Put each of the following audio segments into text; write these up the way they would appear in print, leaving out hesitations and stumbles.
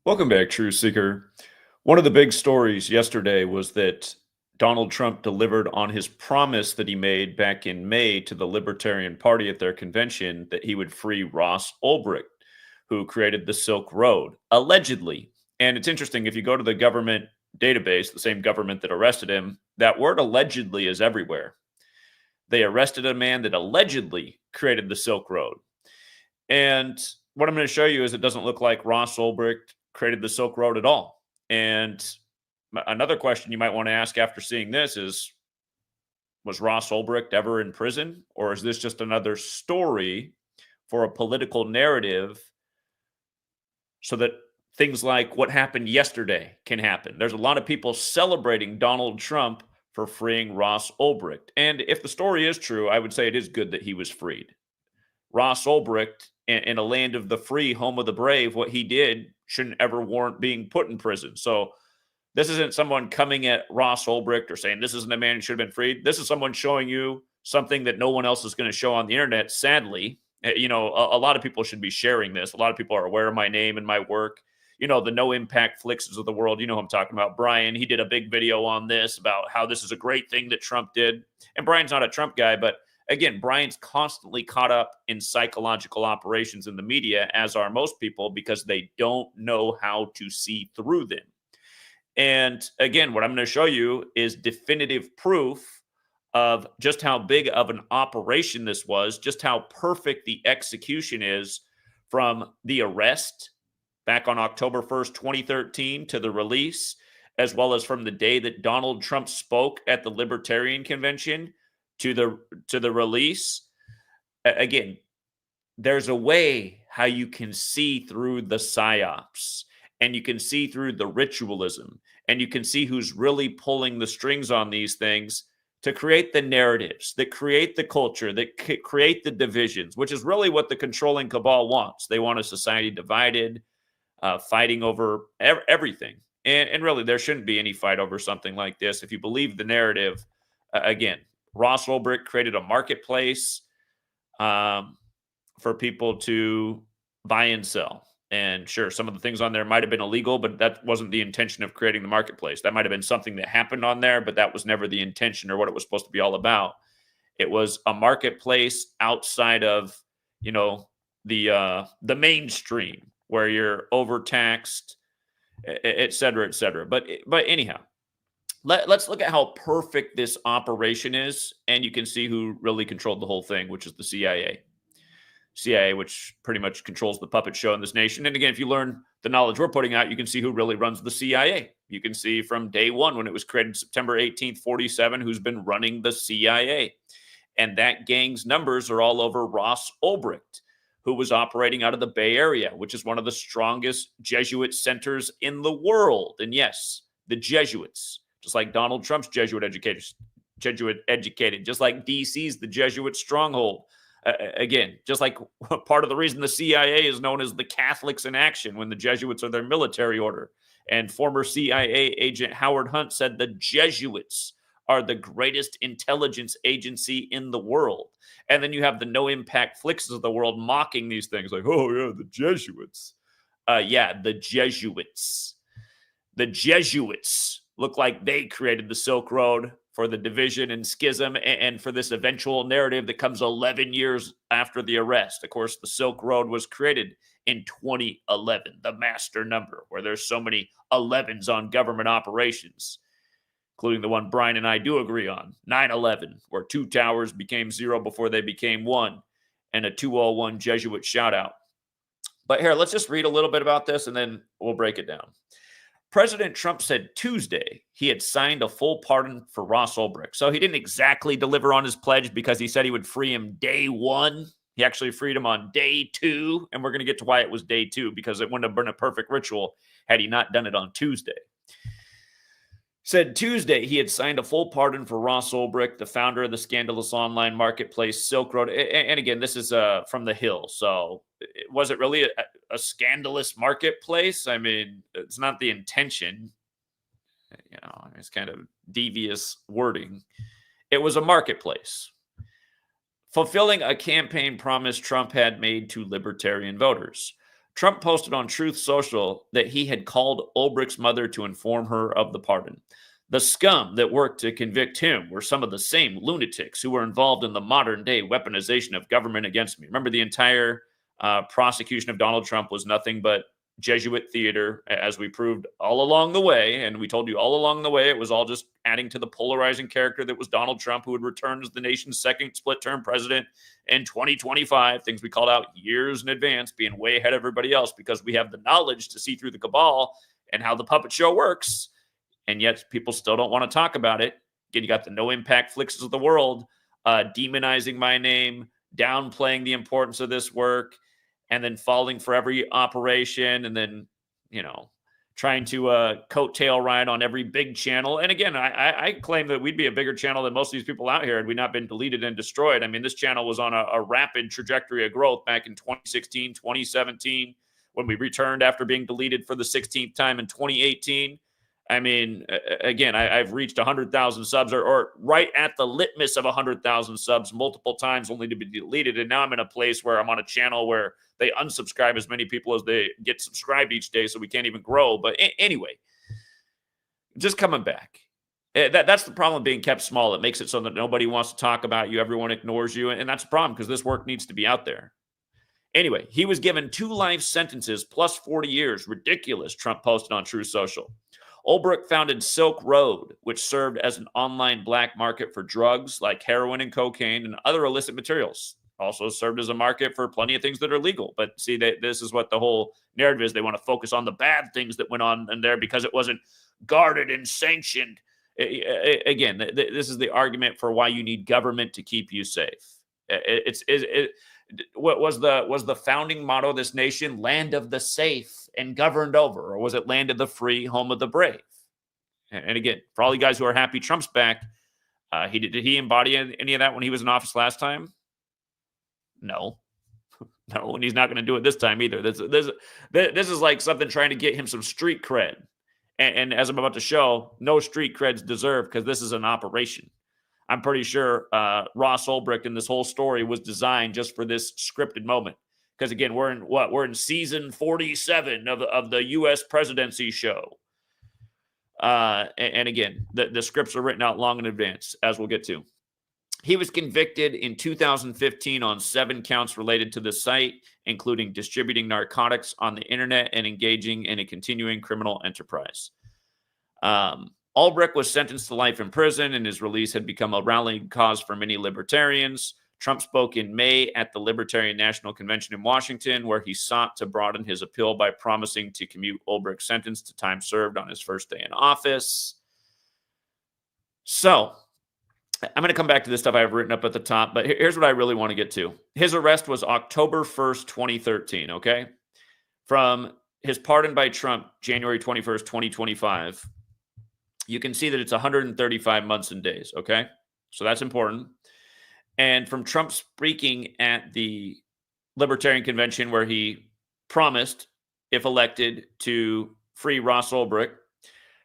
Welcome back, True Seeker. One of the big stories yesterday was that Donald Trump delivered on his promise that he made back in May to the Libertarian Party at their convention that he would free Ross Ulbricht, who created the Silk Road, allegedly. And it's interesting, if you go to the government database, the same government that arrested him, that word allegedly is everywhere. They arrested a man that allegedly created the Silk Road. And what I'm going to show you is it doesn't look like Ross Ulbricht created the Silk Road at all. And another question you might want to ask after seeing this is, was Ross Ulbricht ever in prison? Or is this just another story for a political narrative so that things like what happened yesterday can happen? There's a lot of people celebrating Donald Trump for freeing Ross Ulbricht. And if the story is true, I would say it is good that he was freed. Ross Ulbricht, in a land of the free, home of the brave, what he did shouldn't ever warrant being put in prison. So this isn't someone coming at Ross Ulbricht or saying this isn't a man who should have been freed. This is someone showing you something that no one else is going to show on the internet, sadly. You know, a lot of people should be sharing this. A lot of people are aware of my name and my work. You know, the no impact flixes of the world. You know who I'm talking about. Brian, he did a big video on this about how this is a great thing that Trump did. And Brian's not a Trump guy, but again, Brian's constantly caught up in psychological operations in the media, as are most people, because they don't know how to see through them. And again, what I'm going to show you is definitive proof of just how big of an operation this was, just how perfect the execution is from the arrest back on October 1st, 2013 to the release, as well as from the day that Donald Trump spoke at the Libertarian Convention to the release. Again, there's a way how you can see through the psyops, and you can see through the ritualism, and you can see who's really pulling the strings on these things to create the narratives, that create the culture, that create the divisions, which is really what the controlling cabal wants. They want a society divided, fighting over everything. And really, there shouldn't be any fight over something like this. If you believe the narrative, again, Ross Ulbricht created a marketplace for people to buy and sell. And sure, some of the things on there might have been illegal, but that wasn't the intention of creating the marketplace. That might have been something that happened on there, but that was never the intention or what it was supposed to be all about. It was a marketplace outside of, you know, the mainstream where you're overtaxed, et cetera, et cetera. But anyhow, let's look at how perfect this operation is, and you can see who really controlled the whole thing, which is the CIA. CIA, which pretty much controls the puppet show in this nation. And again, if you learn the knowledge we're putting out, you can see who really runs the CIA. You can see from day one when it was created September 18th, 47, who's been running the CIA. And that gang's numbers are all over Ross Ulbricht, who was operating out of the Bay Area, which is one of the strongest Jesuit centers in the world. And yes, the Jesuits, just like Donald Trump's Jesuit educated, just like DC's the Jesuit stronghold. Again, just like part of the reason the CIA is known as the Catholics in action when the Jesuits are their military order. And former CIA agent Howard Hunt said the Jesuits are the greatest intelligence agency in the world. And then you have the no impact flixes of the world mocking these things like, oh, yeah, the Jesuits. The Jesuits. The Jesuits look like they created the Silk Road for the division and schism and for this eventual narrative that comes 11 years after the arrest. Of course, the Silk Road was created in 2011, the master number, where there's so many 11s on government operations, including the one Brian and I do agree on, 9/11, where 2 towers became 0 before they became 1, and a 201 Jesuit shout out. But here, let's just read a little bit about this, and then we'll break it down. President Trump said Tuesday he had signed a full pardon for Ross Ulbricht. So he didn't exactly deliver on his pledge because he said he would free him day 1. He actually freed him on day 2. And we're going to get to why it was day 2, because it wouldn't have been a perfect ritual had he not done it on Tuesday. Said Tuesday he had signed a full pardon for Ross Ulbricht, the founder of the scandalous online marketplace Silk Road. And again, this is from the Hill. So was it really a scandalous marketplace? I mean, it's not the intention. You know, it's kind of devious wording. It was a marketplace, fulfilling a campaign promise Trump had made to libertarian voters. Trump posted on Truth Social that he had called Ulbricht's mother to inform her of the pardon. The scum that worked to convict him were some of the same lunatics who were involved in the modern day weaponization of government against me. Remember, the entire prosecution of Donald Trump was nothing but Jesuit theater, as we proved all along the way. And we told you all along the way, it was all just adding to the polarizing character that was Donald Trump, who would return as the nation's second split-term president in 2025. Things we called out years in advance, being way ahead of everybody else because we have the knowledge to see through the cabal and how the puppet show works. And yet people still don't want to talk about it. Again, you got the no-impact flicks of the world, demonizing my name, downplaying the importance of this work, and then falling for every operation, and then, trying to coattail ride on every big channel. And again, I claim that we'd be a bigger channel than most of these people out here had we not been deleted and destroyed. I mean, this channel was on a rapid trajectory of growth back in 2016, 2017, when we returned after being deleted for the 16th time in 2018. I mean, again, I've reached 100,000 subs or right at the litmus of 100,000 subs multiple times only to be deleted. And now I'm in a place where I'm on a channel where they unsubscribe as many people as they get subscribed each day, so we can't even grow. But anyway, just coming back. That's the problem of being kept small. It makes it so that nobody wants to talk about you. Everyone ignores you. And that's a problem because this work needs to be out there. Anyway, he was given 2 life sentences plus 40 years. Ridiculous, Trump posted on Truth Social. Ulbricht founded Silk Road, which served as an online black market for drugs like heroin and cocaine and other illicit materials. Also served as a market for plenty of things that are legal. But see, this is what the whole narrative is. They want to focus on the bad things that went on in there because it wasn't guarded and sanctioned. Again, this is the argument for why you need government to keep you safe. What was the founding motto of this nation? Land of the safe and governed over, or was it land of the free, home of the brave? And again, for all you guys who are happy Trump's back, did he embody any of that when he was in office last time? No, and he's not going to do it this time either. This is like something trying to get him some street cred, and as I'm about to show, no street creds deserved because this is an operation. I'm pretty sure Ross Ulbricht in this whole story was designed just for this scripted moment. Because again, we're in season 47 of the U.S. presidency show. And again, the scripts are written out long in advance, as we'll get to. He was convicted in 2015 on 7 counts related to the site, including distributing narcotics on the internet and engaging in a continuing criminal enterprise. Ulbricht was sentenced to life in prison, and his release had become a rallying cause for many libertarians. Trump spoke in May at the Libertarian National Convention in Washington, where he sought to broaden his appeal by promising to commute Ulbricht's sentence to time served on his first day in office. So, I'm going to come back to this stuff I have written up at the top, but here's what I really want to get to. His arrest was October 1st, 2013, okay? From his pardon by Trump, January 21st, 2025, you can see that it's 135 months and days, okay? So that's important. And from Trump speaking at the Libertarian Convention, where he promised, if elected, to free Ross Ulbricht,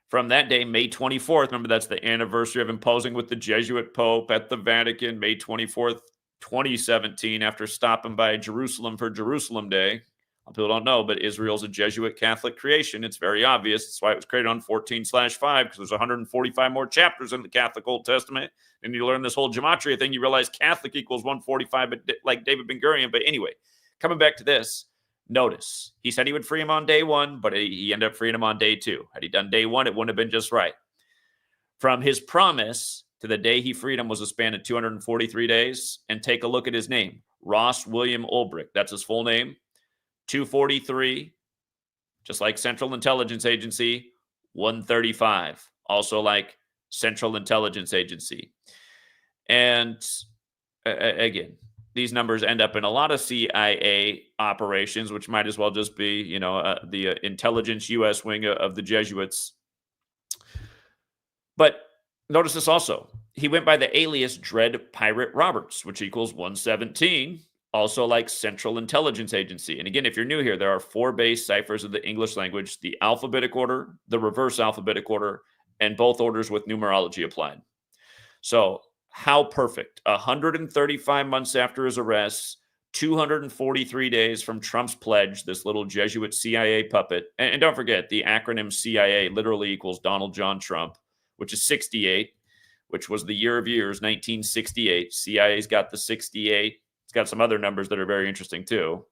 from that day, May 24th, remember that's the anniversary of imposing with the Jesuit Pope at the Vatican, May 24th, 2017, after stopping by Jerusalem for Jerusalem Day. People don't know, but Israel's a Jesuit Catholic creation. It's very obvious. That's why it was created on 14/5, because there's 145 more chapters in the Catholic Old Testament. And you learn this whole gematria thing, you realize Catholic equals 145, but like David Ben-Gurion. But anyway, coming back to this, notice he said he would free him on day 1, but he ended up freeing him on day 2. Had he done day 1, it wouldn't have been just right. From his promise to the day he freed him was a span of 243 days. And take a look at his name, Ross William Ulbricht. That's his full name. 243, just like Central Intelligence Agency. 135, also like Central Intelligence Agency. And again, these numbers end up in a lot of CIA operations, which might as well just be, the intelligence U.S. wing of the Jesuits. But notice this also. He went by the alias Dread Pirate Roberts, which equals 117. Also like Central Intelligence Agency. And again, if you're new here, there are 4 base ciphers of the English language: the alphabetic order, the reverse alphabetic order, and both orders with numerology applied. So how perfect. 135 months after his arrest, 243 days from Trump's pledge, this little Jesuit CIA puppet. And don't forget, the acronym CIA literally equals Donald John Trump, which is 68, which was the year of years, 1968. CIA's got the 68. It's got some other numbers that are very interesting too.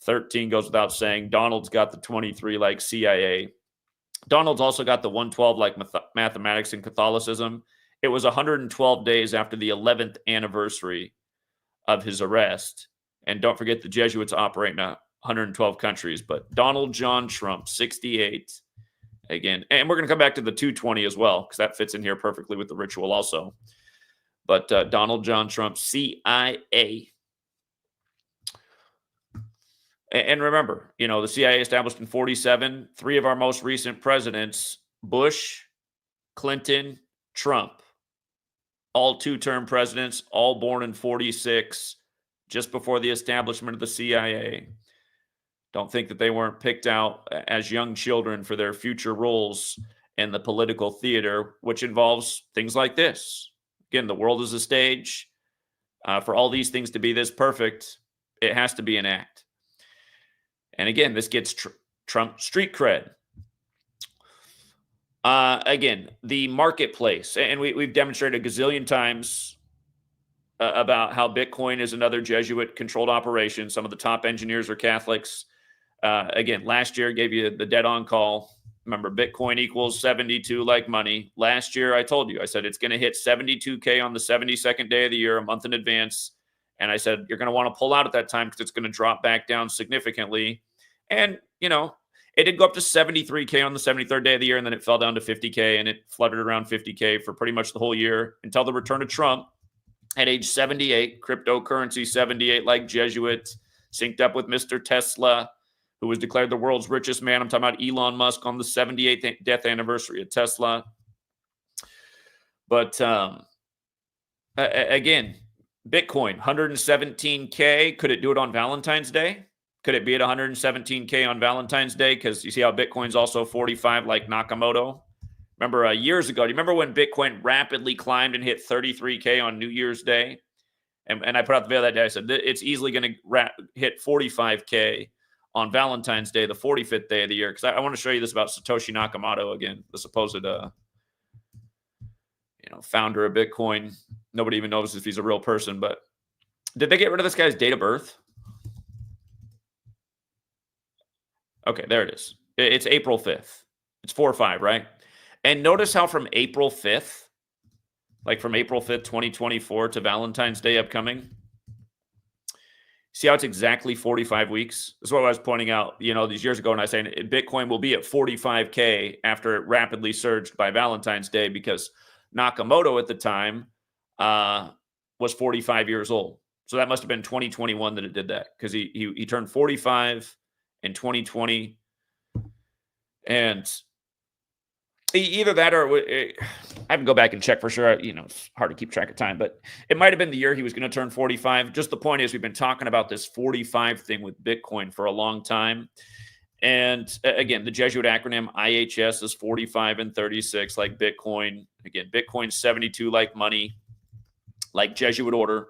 13 goes without saying. Donald's got the 23 like CIA. Donald's also got the 112 like mathematics and Catholicism. It was 112 days after the 11th anniversary of his arrest. And don't forget, the Jesuits operate in 112 countries. But Donald John Trump, 68. Again, and we're going to come back to the 220 as well, because that fits in here perfectly with the ritual also. But Donald John Trump, CIA. And remember, the CIA established in 47. Three of our most recent presidents, Bush, Clinton, Trump, all two-term presidents, all born in 46, just before the establishment of the CIA. Don't think that they weren't picked out as young children for their future roles in the political theater, which involves things like this. Again, the world is a stage. For all these things to be this perfect, it has to be an act. And again, this gets Trump street cred. Again, the marketplace. And we've demonstrated a gazillion times about how Bitcoin is another Jesuit-controlled operation. Some of the top engineers are Catholics. Again, last year gave you the dead-on call. Remember, Bitcoin equals 72 like money. Last year, I told you, I said it's going to hit 72K on the 72nd day of the year, a month in advance. And I said, you're going to want to pull out at that time because it's going to drop back down significantly. And, it did go up to 73K on the 73rd day of the year, and then it fell down to 50K, and it fluttered around 50K for pretty much the whole year until the return of Trump at age 78, cryptocurrency 78 like Jesuit, synced up with Mr. Tesla, who was declared the world's richest man. I'm talking about Elon Musk on the 78th death anniversary of Tesla. But again, Bitcoin, 117K. Could it do it on Valentine's Day? Could it be at 117K on Valentine's Day? Because you see how Bitcoin's also 45 like Nakamoto. Remember years ago, do you remember when Bitcoin rapidly climbed and hit 33K on New Year's Day? And I put out the video that day. I said, it's easily going to hit 45K on Valentine's Day, the 45th day of the year. Because I want to show you this about Satoshi Nakamoto again, the supposed founder of Bitcoin. Nobody even knows if he's a real person. But did they get rid of this guy's date of birth? Okay, there it is. It's April 5th. It's 4/5, right? And notice how from April 5th, like from April 5th, 2024 to Valentine's Day upcoming, see how it's exactly 45 weeks? That's what I was pointing out, these years ago, and I was saying Bitcoin will be at 45K after it rapidly surged by Valentine's Day because Nakamoto at the time was 45 years old. So that must have been 2021 that it did that because he turned 45 in 2020. And either that or I have to go back and check for sure. It's hard to keep track of time, but it might have been the year he was going to turn 45. Just the point is we've been talking about this 45 thing with Bitcoin for a long time. And again, the Jesuit acronym IHS is 45 and 36 like Bitcoin. Again, Bitcoin 72 like money, like Jesuit order,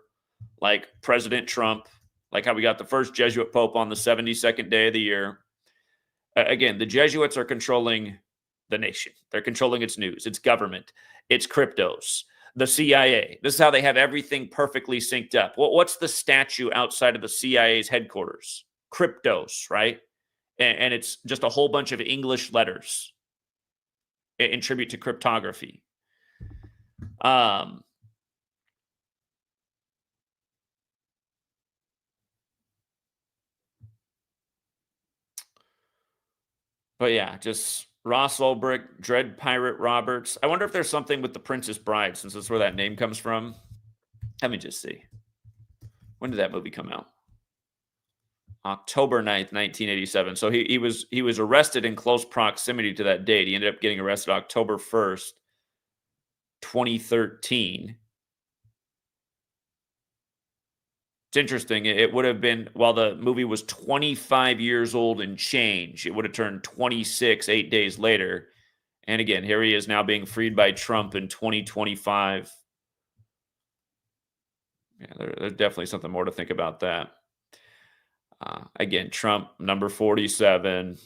like President Trump, like how we got the first Jesuit Pope on the 72nd day of the year. Again, the Jesuits are controlling the nation. They're controlling its news, its government, its cryptos, the CIA. This is how they have everything perfectly synced up. What's the statue outside of the CIA's headquarters? Cryptos, right? And it's just a whole bunch of English letters in tribute to cryptography. But yeah, just Ross Ulbricht, Dread Pirate Roberts. I wonder if there's something with the Princess Bride, since that's where that name comes from. Let me just see. When did that movie come out? October 9th, 1987. So he was arrested in close proximity to that date. He ended up getting arrested October 1st, 2013. It's interesting. It would have been, while the movie was 25 years old and change, it would have turned 26 8 days later. And again, here he is now being freed by Trump in 2025. Yeah, there's definitely something more to think about that. Again, Trump, number 47,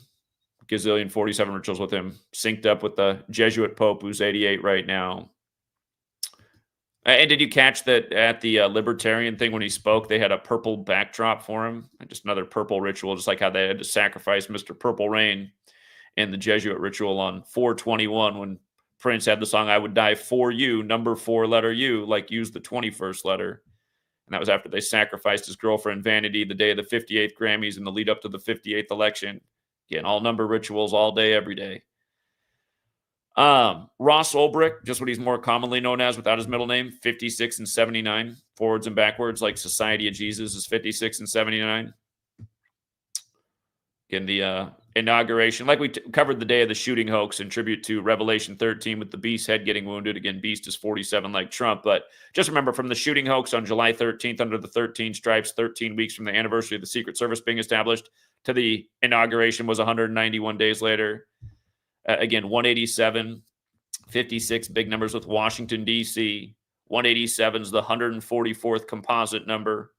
gazillion 47 rituals with him, synced up with the Jesuit Pope, who's 88 right now. And did you catch that at the libertarian thing when he spoke, they had a purple backdrop for him? Just another purple ritual, just like how they had to sacrifice Mr. Purple Rain in the Jesuit ritual on 421 when Prince had the song I Would Die For You, number 4 letter U, like use the 21st letter. And that was after they sacrificed his girlfriend Vanity the day of the 58th Grammys in the lead up to the 58th election. Again, all number rituals all day, every day. Ross Ulbricht, just what he's more commonly known as without his middle name, 56 and 79, forwards and backwards, like Society of Jesus is 56 and 79. In the inauguration, like we covered the day of the shooting hoax in tribute to Revelation 13 with the Beast head getting wounded. Again, Beast is 47 like Trump. But just remember, from the shooting hoax on July 13th under the 13 stripes, 13 weeks from the anniversary of the Secret Service being established, to the inauguration was 191 days later. Again, 187, 56, big numbers with Washington, D.C. 187 is the 144th composite number.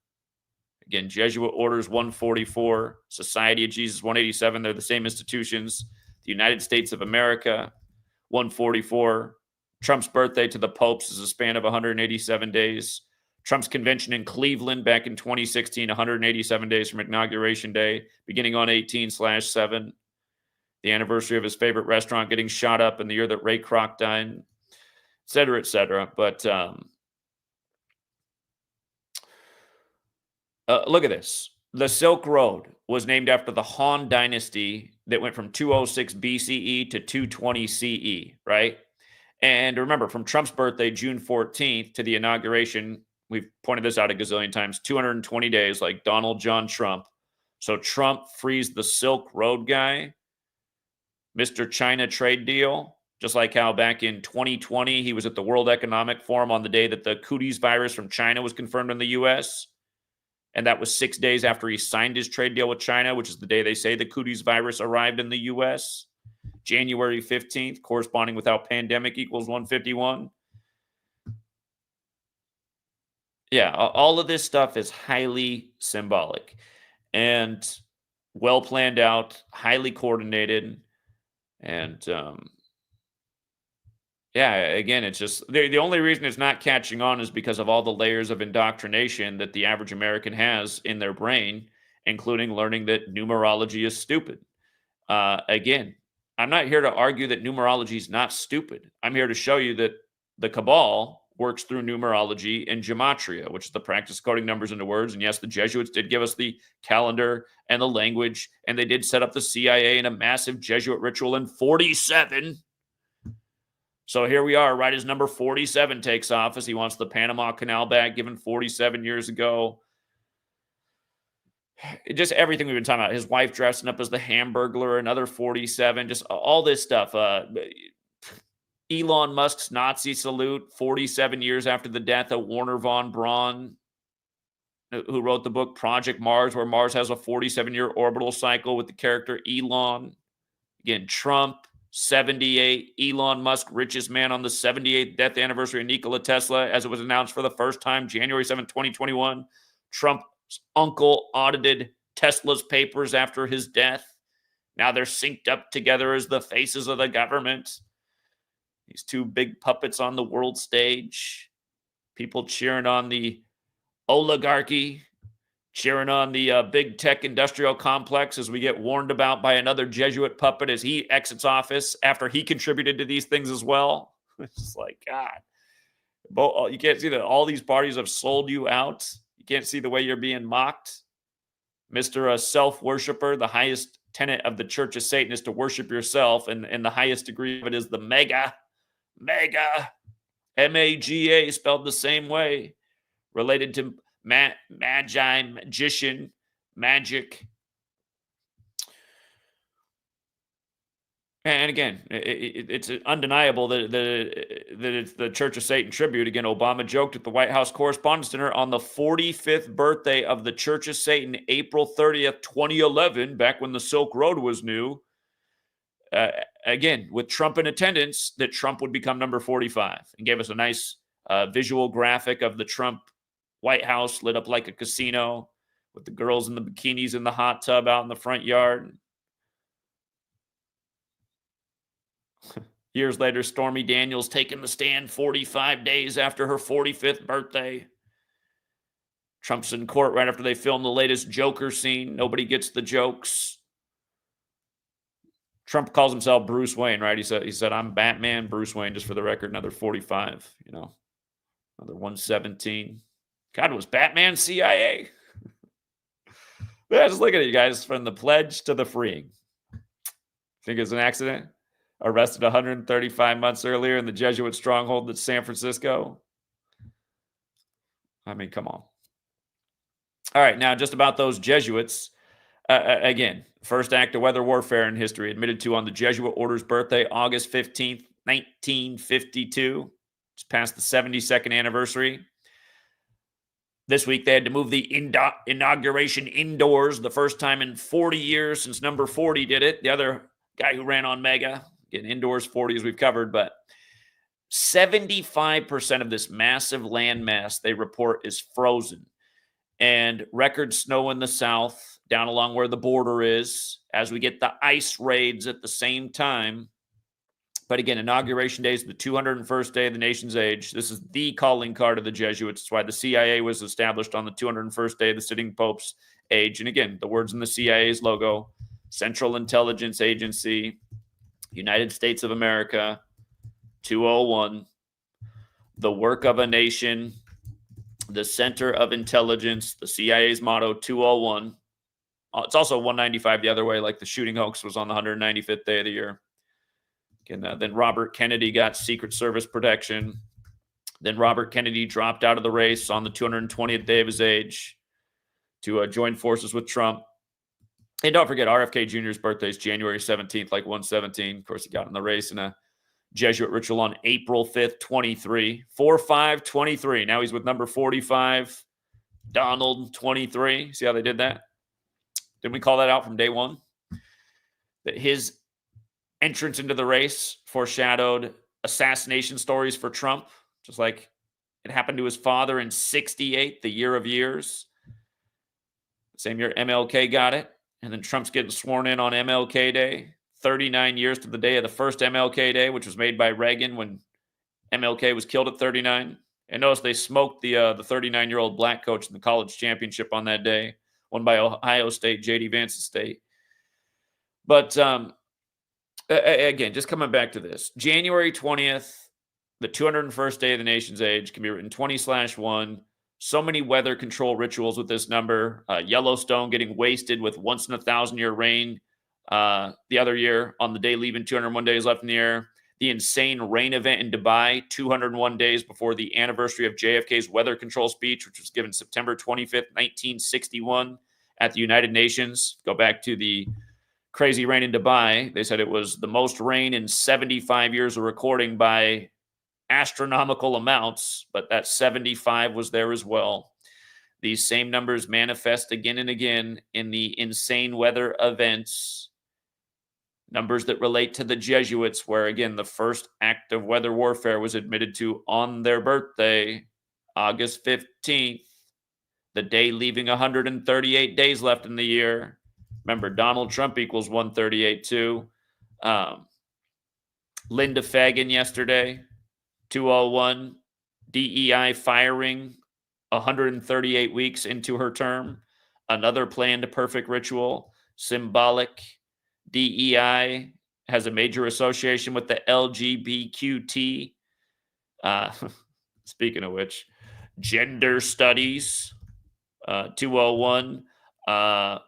Again, Jesuit orders 144, Society of Jesus 187. They're the same institutions. The United States of America 144. Trump's birthday to the popes is a span of 187 days. Trump's convention in Cleveland back in 2016, 187 days from Inauguration Day, beginning on 18/7. The anniversary of his favorite restaurant getting shot up in the year that Ray Kroc died, et cetera, et cetera. But look at this. The Silk Road was named after the Han Dynasty that went from 206 BCE to 220 CE, right? And remember, from Trump's birthday, June 14th, to the inauguration, we've pointed this out a gazillion times, 220 days, like Donald John Trump. So Trump frees the Silk Road guy, Mr. China trade deal, just like how back in 2020, he was at the World Economic Forum on the day that the cooties virus from China was confirmed in the U.S., and that was 6 days after he signed his trade deal with China, which is the day they say the cooties virus arrived in the U.S., January 15th, corresponding with how pandemic equals 151. Yeah, all of this stuff is highly symbolic and well planned out, highly coordinated. And yeah, again, it's just the only reason it's not catching on is because of all the layers of indoctrination that the average American has in their brain, including learning that numerology is stupid. Again, I'm not here to argue that numerology is not stupid. I'm here to show you that the cabal works through numerology and gematria, which is the practice of coding numbers into words. And yes, the Jesuits did give us the calendar and the language, and they did set up the CIA in a massive Jesuit ritual in 47. So here we are, right as number 47 takes office. He wants the Panama Canal back, given 47 years ago. Just everything we've been talking about. His wife dressing up as the Hamburglar, another 47, just all this stuff. Elon Musk's Nazi salute, 47 years after the death of Werner von Braun, who wrote the book Project Mars, where Mars has a 47-year orbital cycle with the character Elon. Again, Trump, 78. Elon Musk, richest man on the 78th death anniversary of Nikola Tesla, as it was announced for the first time, January 7, 2021. Trump's uncle audited Tesla's papers after his death. Now they're synced up together as the faces of the government. These two big puppets on the world stage. People cheering on the oligarchy, cheering on the big tech industrial complex as we get warned about by another Jesuit puppet as he exits office after he contributed to these things as well. It's just like, God. You can't see that all these parties have sold you out. You can't see the way you're being mocked. Mr. Self-worshiper, the highest tenet of the Church of Satan is to worship yourself, and the highest degree of it is the mega, M-A-G-A, spelled the same way, related to magi, magician, magic. And again, it's undeniable that it's the Church of Satan tribute. Again, Obama joked at the White House Correspondents' Dinner on the 45th birthday of the Church of Satan, April 30th, 2011, back when the Silk Road was new. Again, with Trump in attendance, that Trump would become number 45, and gave us a nice visual graphic of the Trump White House lit up like a casino with the girls in the bikinis in the hot tub out in the front yard. Years later, Stormy Daniels taking the stand 45 days after her 45th birthday. Trump's in court right after they filmed the latest Joker scene. Nobody gets the jokes. Trump calls himself Bruce Wayne, right? He said, I'm Batman, Bruce Wayne, just for the record, another 45, another 117. God, was Batman CIA? Yeah, just look at it, you guys, from the pledge to the freeing. Think it's an accident? Arrested 135 months earlier in the Jesuit stronghold at San Francisco. I mean, come on. All right, now just about those Jesuits. Again, first act of weather warfare in history, admitted to on the Jesuit order's birthday, August 15th, 1952. It's past the 72nd anniversary. This week, they had to move the inauguration indoors, the first time in 40 years since number 40 did it. The other guy who ran on Mega, getting indoors 40 as we've covered, but 75% of this massive landmass, they report, is frozen. And record snow in the south, down along where the border is, as we get the ice raids at the same time. But again, Inauguration Day is the 201st day of the nation's age. This is the calling card of the Jesuits. It's why the CIA was established on the 201st day of the sitting Pope's age. And again, the words in the CIA's logo: Central Intelligence Agency, United States of America, 201, the work of a nation, the center of intelligence, the CIA's motto, 201. It's also 195 the other way, like the shooting hoax was on the 195th day of the year. And then Robert Kennedy got Secret Service protection. Then Robert Kennedy dropped out of the race on the 220th day of his age to join forces with Trump. And don't forget, RFK Jr.'s birthday is January 17th, like 117. Of course, he got in the race in a Jesuit ritual on April 5th, 23. 4-5-23. Now he's with number 45, Donald 23. See how they did that? Didn't we call that out from day one? That his entrance into the race foreshadowed assassination stories for Trump, just like it happened to his father in 68, the year of years. Same year MLK got it. And then Trump's getting sworn in on MLK Day, 39 years to the day of the first MLK Day, which was made by Reagan when MLK was killed at 39. And notice they smoked the 39-year-old black coach in the college championship on that day, won by Ohio State, J.D. Vance's state. But again, just coming back to this, January 20th, the 201st day of the nation's age, can be written 20/1. So many weather control rituals with this number. Yellowstone getting wasted with once in a 1,000-year rain the other year on the day leaving 201 days left in the year. The insane rain event in Dubai 201 days before the anniversary of JFK's weather control speech, which was given September 25th, 1961 at the United Nations. Go back to the crazy rain in Dubai. They said it was the most rain in 75 years of recording by astronomical amounts, but that 75 was there as well. These same numbers manifest again and again in the insane weather events, numbers that relate to the Jesuits, where again, the first act of weather warfare was admitted to on their birthday, August 15th, the day leaving 138 days left in the year. Remember, Donald Trump equals 138 too. Linda Fagan yesterday, 201. DEI firing 138 weeks into her term. Another planned perfect ritual, symbolic. DEI has a major association with the LGBTQ. Speaking of which, gender studies, 201.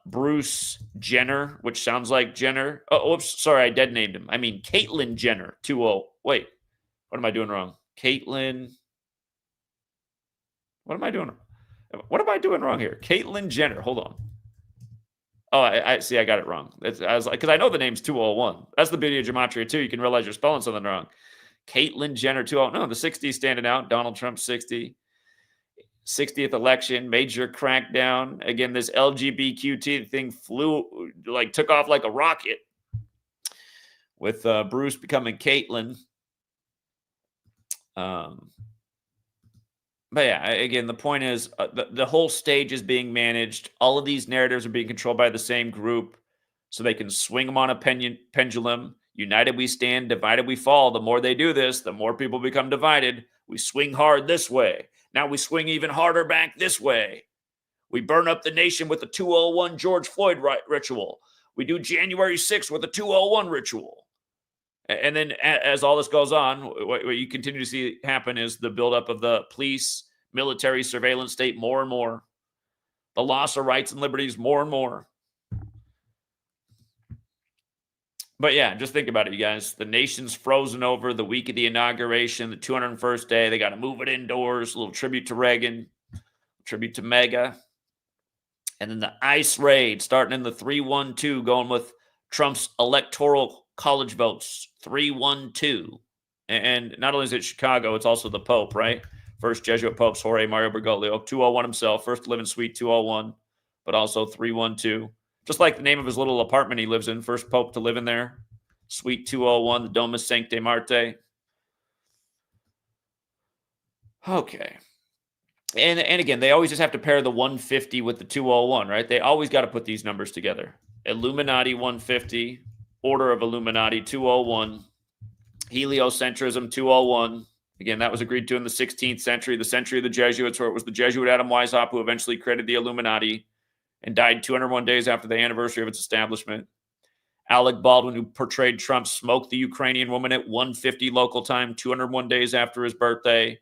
Bruce Jenner, which sounds like Jenner. Oh, oops, sorry, I dead named him. I mean, Caitlyn Jenner, 20. Wait, what am I doing wrong? Caitlyn. What am I doing? What am I doing wrong here? Caitlyn Jenner. Hold on. Oh, I see. I got it wrong. I was like, because I know the name's 201. That's the beauty of Gematria too. You can realize you're spelling something wrong. Caitlyn Jenner, 201. No, the 60 standing out. Donald Trump, 60. 60th election, major crackdown. Again, this LGBTQ thing took off like a rocket with Bruce becoming Caitlyn. But yeah, again, the point is the whole stage is being managed. All of these narratives are being controlled by the same group so they can swing them on a pendulum. United we stand, divided we fall. The more they do this, the more people become divided. We swing hard this way. Now we swing even harder back this way. We burn up the nation with the 201 George Floyd ritual. We do January 6th with the 201 ritual. And then as all this goes on, what you continue to see happen is the buildup of the police, military, surveillance state more and more. The loss of rights and liberties more and more. But yeah, just think about it, you guys. The nation's frozen over the week of the inauguration, the 201st day. They got to move it indoors. A little tribute to Reagan, tribute to Mega. And then the ICE raid starting in the 312, going with Trump's electoral college votes, 312. And not only is it Chicago, it's also the Pope, right? First Jesuit popes, Jorge Mario Bergoglio, 201 himself, first to live in Suite 201, but also 312. Just like the name of his little apartment he lives in, first pope to live in there, Suite 201, the Domus Sancte Marte. Okay. And again, they always just have to pair the 150 with the 201, right? They always got to put these numbers together. Illuminati 150, Order of Illuminati 201, Heliocentrism 201. Again, that was agreed to in the 16th century, the century of the Jesuits, where it was the Jesuit Adam Weishaupt who eventually created the Illuminati and died 201 days after the anniversary of its establishment. Alec Baldwin, who portrayed Trump, smoked the Ukrainian woman at 1:50 local time, 201 days after his birthday.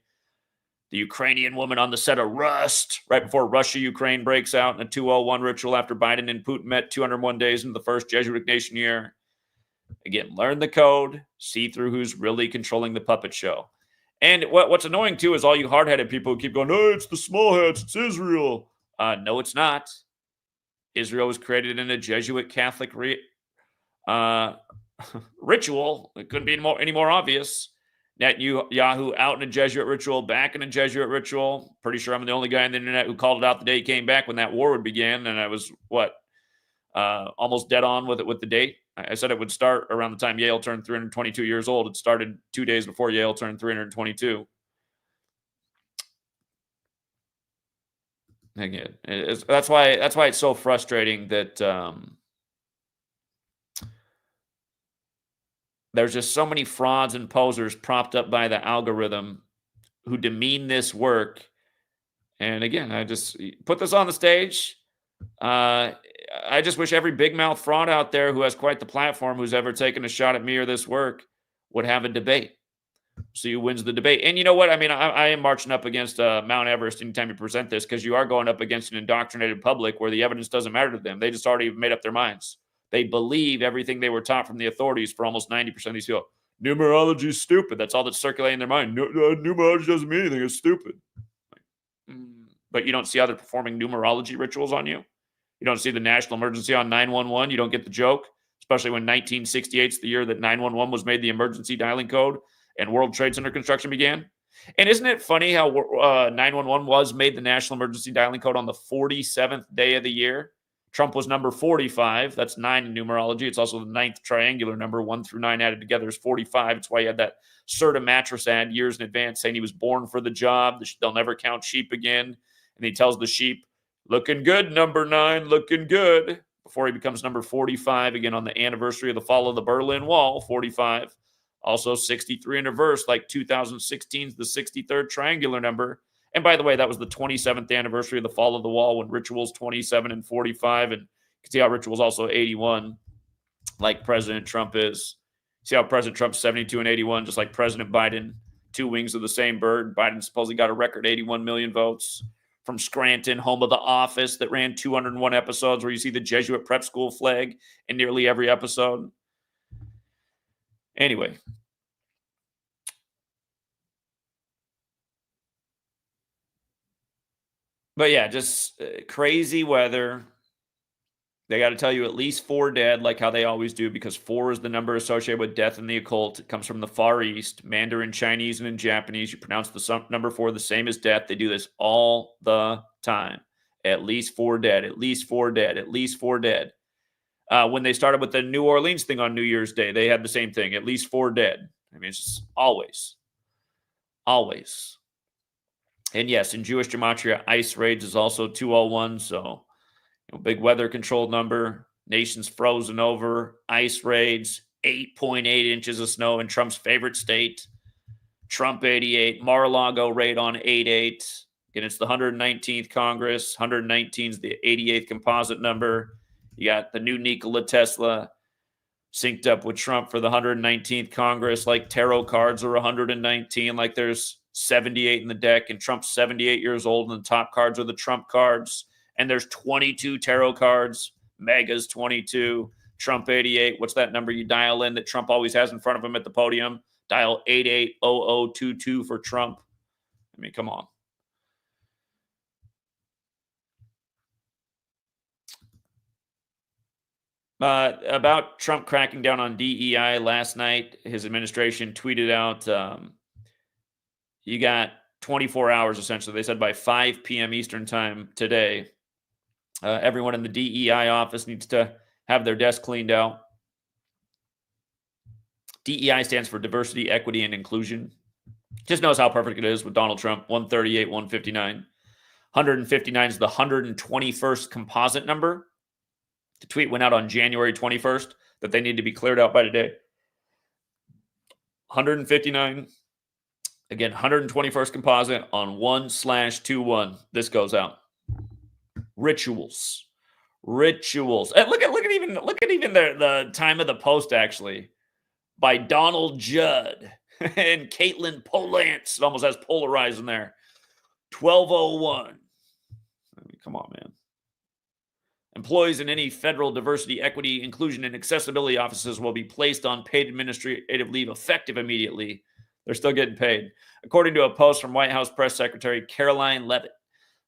The Ukrainian woman on the set of Rust, right before Russia-Ukraine breaks out in a 201 ritual after Biden and Putin met 201 days into the first Jesuit nation year. Again, learn the code, see through who's really controlling the puppet show. And what's annoying, too, is all you hard-headed people who keep going, oh, it's the small hats, it's Israel. No, it's not. Israel was created in a Jesuit Catholic ritual. It couldn't be any more obvious. Netanyahu out in a Jesuit ritual, back in a Jesuit ritual. Pretty sure I'm the only guy on the internet who called it out the day he came back when that war would begin. And I was, almost dead on with it with the date. I said it would start around the time Yale turned 322 years old. It started 2 days before Yale turned 322. Again, that's why it's so frustrating that there's just so many frauds and posers propped up by the algorithm who demean this work. And again, I just put this on the stage. I just wish every big mouth fraud out there who has quite the platform, who's ever taken a shot at me or this work, would have a debate. See who wins the debate. And you know what? I mean, I am marching up against Mount Everest anytime you present this, because you are going up against an indoctrinated public where the evidence doesn't matter to them. They just already made up their minds. They believe everything they were taught from the authorities for almost 90% of these people. Numerology is stupid. That's all that's circulating in their mind. Numerology doesn't mean anything. It's stupid. But you don't see how they're performing numerology rituals on you? You don't see the national emergency on 911? You don't get the joke? Especially when 1968 is the year that 911 was made the emergency dialing code and World Trade Center construction began. And isn't it funny how 911 was made the national emergency dialing code on the 47th day of the year? Trump was number 45. That's 9 in numerology. It's also the 9th triangular number. 1 through 9 added together is 45. It's why he had that Serta mattress ad years in advance saying he was born for the job. They'll never count sheep again. And he tells the sheep, looking good, number 9, looking good, before he becomes number 45, again on the anniversary of the fall of the Berlin Wall, 45. Also 63 in reverse, like 2016's the 63rd triangular number. And by the way, that was the 27th anniversary of the fall of the wall, when Ritual's 27 and 45. And you can see how Ritual's also 81, like President Trump is. See how President Trump's 72 and 81, just like President Biden. 2 wings of the same bird. Biden supposedly got a record 81 million votes. From Scranton, home of The Office, that ran 201 episodes, where you see the Jesuit prep school flag in nearly every episode. Anyway. But yeah, just crazy weather. They got to tell you at least 4 dead, like how they always do, because 4 is the number associated with death in the occult. It comes from the Far East, Mandarin Chinese, and in Japanese. You pronounce the number 4 the same as death. They do this all the time. At least 4 dead, at least 4 dead, at least 4 dead. When they started with the New Orleans thing on New Year's Day, they had the same thing, at least 4 dead. I mean, it's just always. Always. And yes, in Jewish gematria, ICE Raids is also 201. So, big weather controlled number. Nation's frozen over. ICE Raids, 8.8 inches of snow in Trump's favorite state. Trump 88. Mar-a-Lago raid on 88. Again, it's the 119th Congress. 119 is the 88th composite number. You got the new Nikola Tesla synced up with Trump for the 119th Congress. Like tarot cards are 119. Like there's 78 in the deck, and Trump's 78 years old, and the top cards are the Trump cards. And there's 22 tarot cards. Mega's 22. Trump 88. What's that number you dial in that Trump always has in front of him at the podium? Dial 880022 for Trump. I mean, come on. About Trump cracking down on DEI last night, his administration tweeted out, you got 24 hours, essentially. They said by 5 p.m. Eastern time today, everyone in the DEI office needs to have their desk cleaned out. DEI stands for diversity, equity, and inclusion. Just knows how perfect it is with Donald Trump, 138, 159. 159 is the 121st composite number. The tweet went out on January 21st that they need to be cleared out by today. 159. Again, 121st composite on 1/21. This goes out. Rituals. And look at even the time of the post, actually, by Donald Judd and Caitlin Polance. It almost has polarized in there. 1201. I mean, come on, man. Employees in any federal diversity, equity, inclusion, and accessibility offices will be placed on paid administrative leave effective immediately. They're still getting paid. According to a post from White House Press Secretary Caroline Leavitt,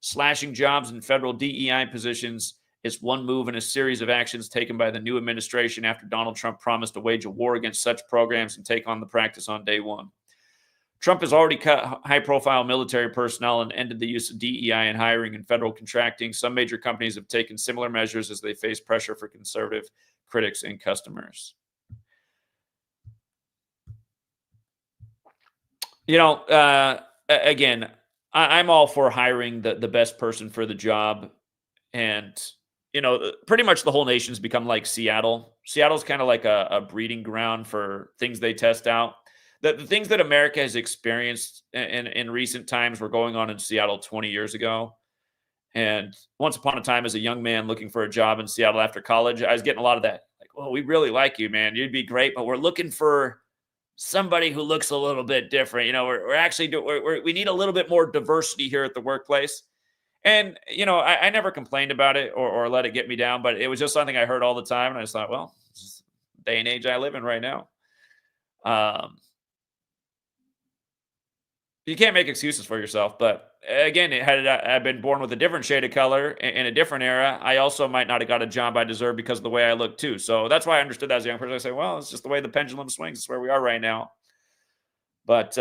slashing jobs in federal DEI positions is one move in a series of actions taken by the new administration after Donald Trump promised to wage a war against such programs and take on the practice on day one. Trump has already cut high-profile military personnel and ended the use of DEI in hiring and federal contracting. Some major companies have taken similar measures as they face pressure for conservative critics and customers. Again, I'm all for hiring the best person for the job. And, pretty much the whole nation's become like Seattle. Seattle's kind of like a breeding ground for things they test out. The things that America has experienced in recent times were going on in Seattle 20 years ago. And once upon a time, as a young man looking for a job in Seattle after college, I was getting a lot of that. Like, well, we really like you, man. You'd be great, but we're looking for somebody who looks a little bit different. We need a little bit more diversity here at the workplace. And, I never complained about it or let it get me down, but it was just something I heard all the time. And I just thought, well, this is the day and age I live in right now. You can't make excuses for yourself, but again, had I been born with a different shade of color in a different era, I also might not have got a job I deserve because of the way I look too. So that's why I understood that as a young person. I say, well, it's just the way the pendulum swings. It's where we are right now. But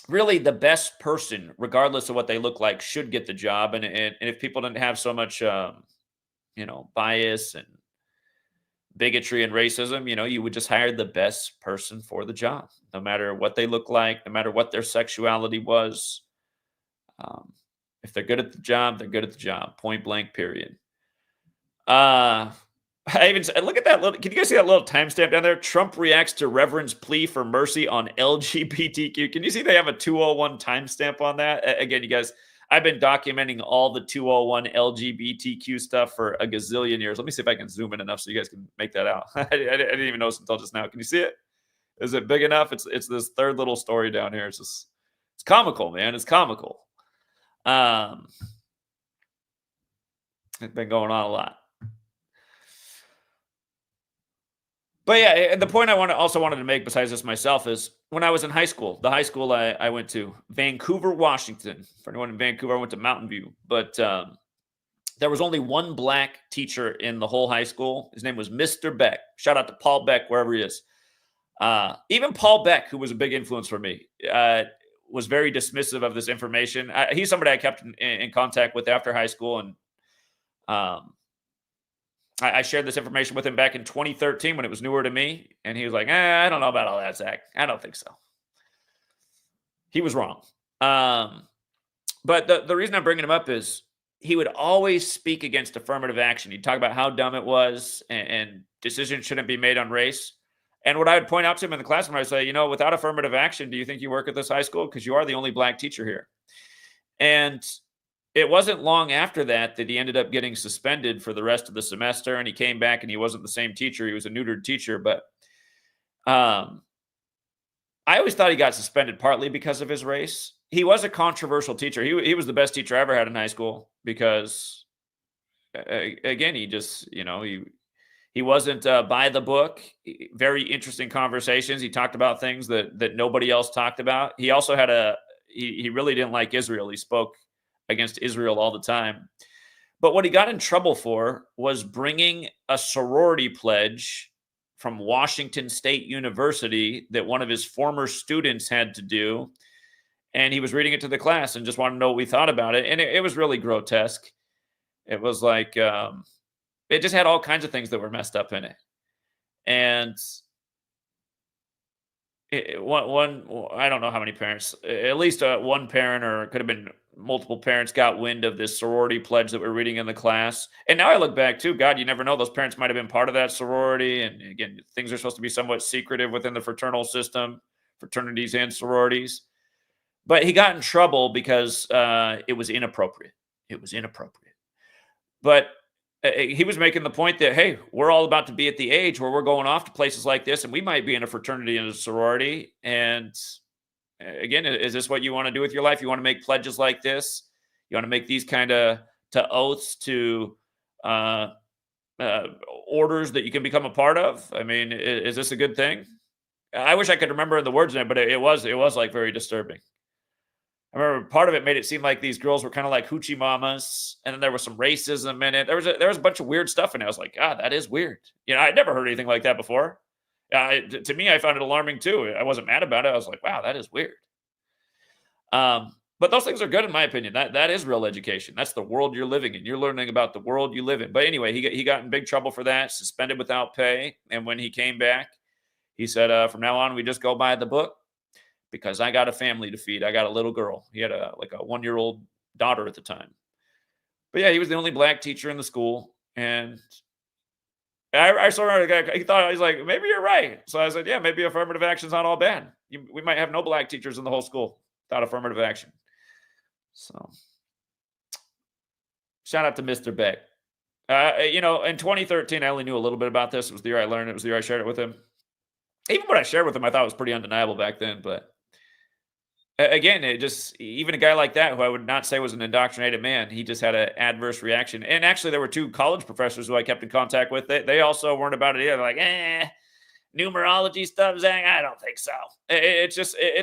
really, the best person, regardless of what they look like, should get the job. And if people didn't have so much, bias and bigotry and racism, you would just hire the best person for the job, no matter what they look like, no matter what their sexuality was. If they're good at the job, they're good at the job. Point blank, period. I even said, look at that little. Can you guys see that little timestamp down there? Trump reacts to Reverend's plea for mercy on LGBTQ. Can you see they have a 201 timestamp on that? Again, you guys, I've been documenting all the 201 LGBTQ stuff for a gazillion years. Let me see if I can zoom in enough so you guys can make that out. I didn't even notice until just now. Can you see it? Is it big enough? It's this third little story down here. It's comical, man. It's comical. It's been going on a lot. But yeah, the point I wanted to make besides this myself is when I was in high school, the high school I went to, Vancouver, Washington. For anyone in Vancouver, I went to Mountain View. But there was only one black teacher in the whole high school. His name was Mr. Beck. Shout out to Paul Beck, wherever he is. Even Paul Beck, who was a big influence for me, was very dismissive of this information. He's somebody I kept in contact with after high school. And I shared this information with him back in 2013 when it was newer to me. And he was like, I don't know about all that, Zach. I don't think so. He was wrong. But the reason I'm bringing him up is he would always speak against affirmative action. He'd talk about how dumb it was and decisions shouldn't be made on race. And what I would point out to him in the classroom, I would say, without affirmative action, do you think you work at this high school? Because you are the only black teacher here. And it wasn't long after that he ended up getting suspended for the rest of the semester. And he came back and he wasn't the same teacher. He was a neutered teacher. But I always thought he got suspended partly because of his race. He was a controversial teacher. He was the best teacher I ever had in high school because, again, he just, he wasn't by the book. Very interesting conversations. He talked about things that nobody else talked about. He also had he really didn't like Israel. He spoke against Israel all the time. But what he got in trouble for was bringing a sorority pledge from Washington State University that one of his former students had to do. And he was reading it to the class and just wanted to know what we thought about it. And it was really grotesque. It was like, it just had all kinds of things that were messed up in it. And I don't know how many parents, at least one parent, or it could have been multiple parents, got wind of this sorority pledge that we're reading in the class. And now I look back too, God, you never know. Those parents might have been part of that sorority. And again, things are supposed to be somewhat secretive within the fraternal system, fraternities and sororities. But he got in trouble because it was inappropriate. It was inappropriate. But he was making the point that, hey, we're all about to be at the age where we're going off to places like this, and we might be in a fraternity and a sorority. And again, is this what you want to do with your life? You want to make pledges like this? You want to make these kind of oaths to orders that you can become a part of? I mean, is this a good thing? I wish I could remember the words in it, but it was like very disturbing. I remember part of it made it seem like these girls were kind of like hoochie mamas, and then there was some racism in it. There was a bunch of weird stuff in it. I was like, God, that is weird. I'd never heard anything like that before. To me, I found it alarming too. I wasn't mad about it. I was like, wow, that is weird. But those things are good in my opinion. That is real education. That's the world you're living in. You're learning about the world you live in. But anyway, he got in big trouble for that, suspended without pay. And when he came back, he said, from now on, we just go by the book. Because I got a family to feed. I got a little girl. He had a 1-year-old daughter at the time. But yeah, he was the only black teacher in the school. And I saw the guy, he thought, he's like, maybe you're right. So I said, yeah, maybe affirmative action's not all bad. We might have no black teachers in the whole school without affirmative action. So shout out to Mr. Beck. In 2013, I only knew a little bit about this. It was the year I learned. It was the year I shared it with him. Even what I shared with him, I thought was pretty undeniable back then. But again, even a guy like that, who I would not say was an indoctrinated man, he just had an adverse reaction. And actually, there were 2 college professors who I kept in contact with. They also weren't about it either. They're like, numerology stuff, Zach? I don't think so. It's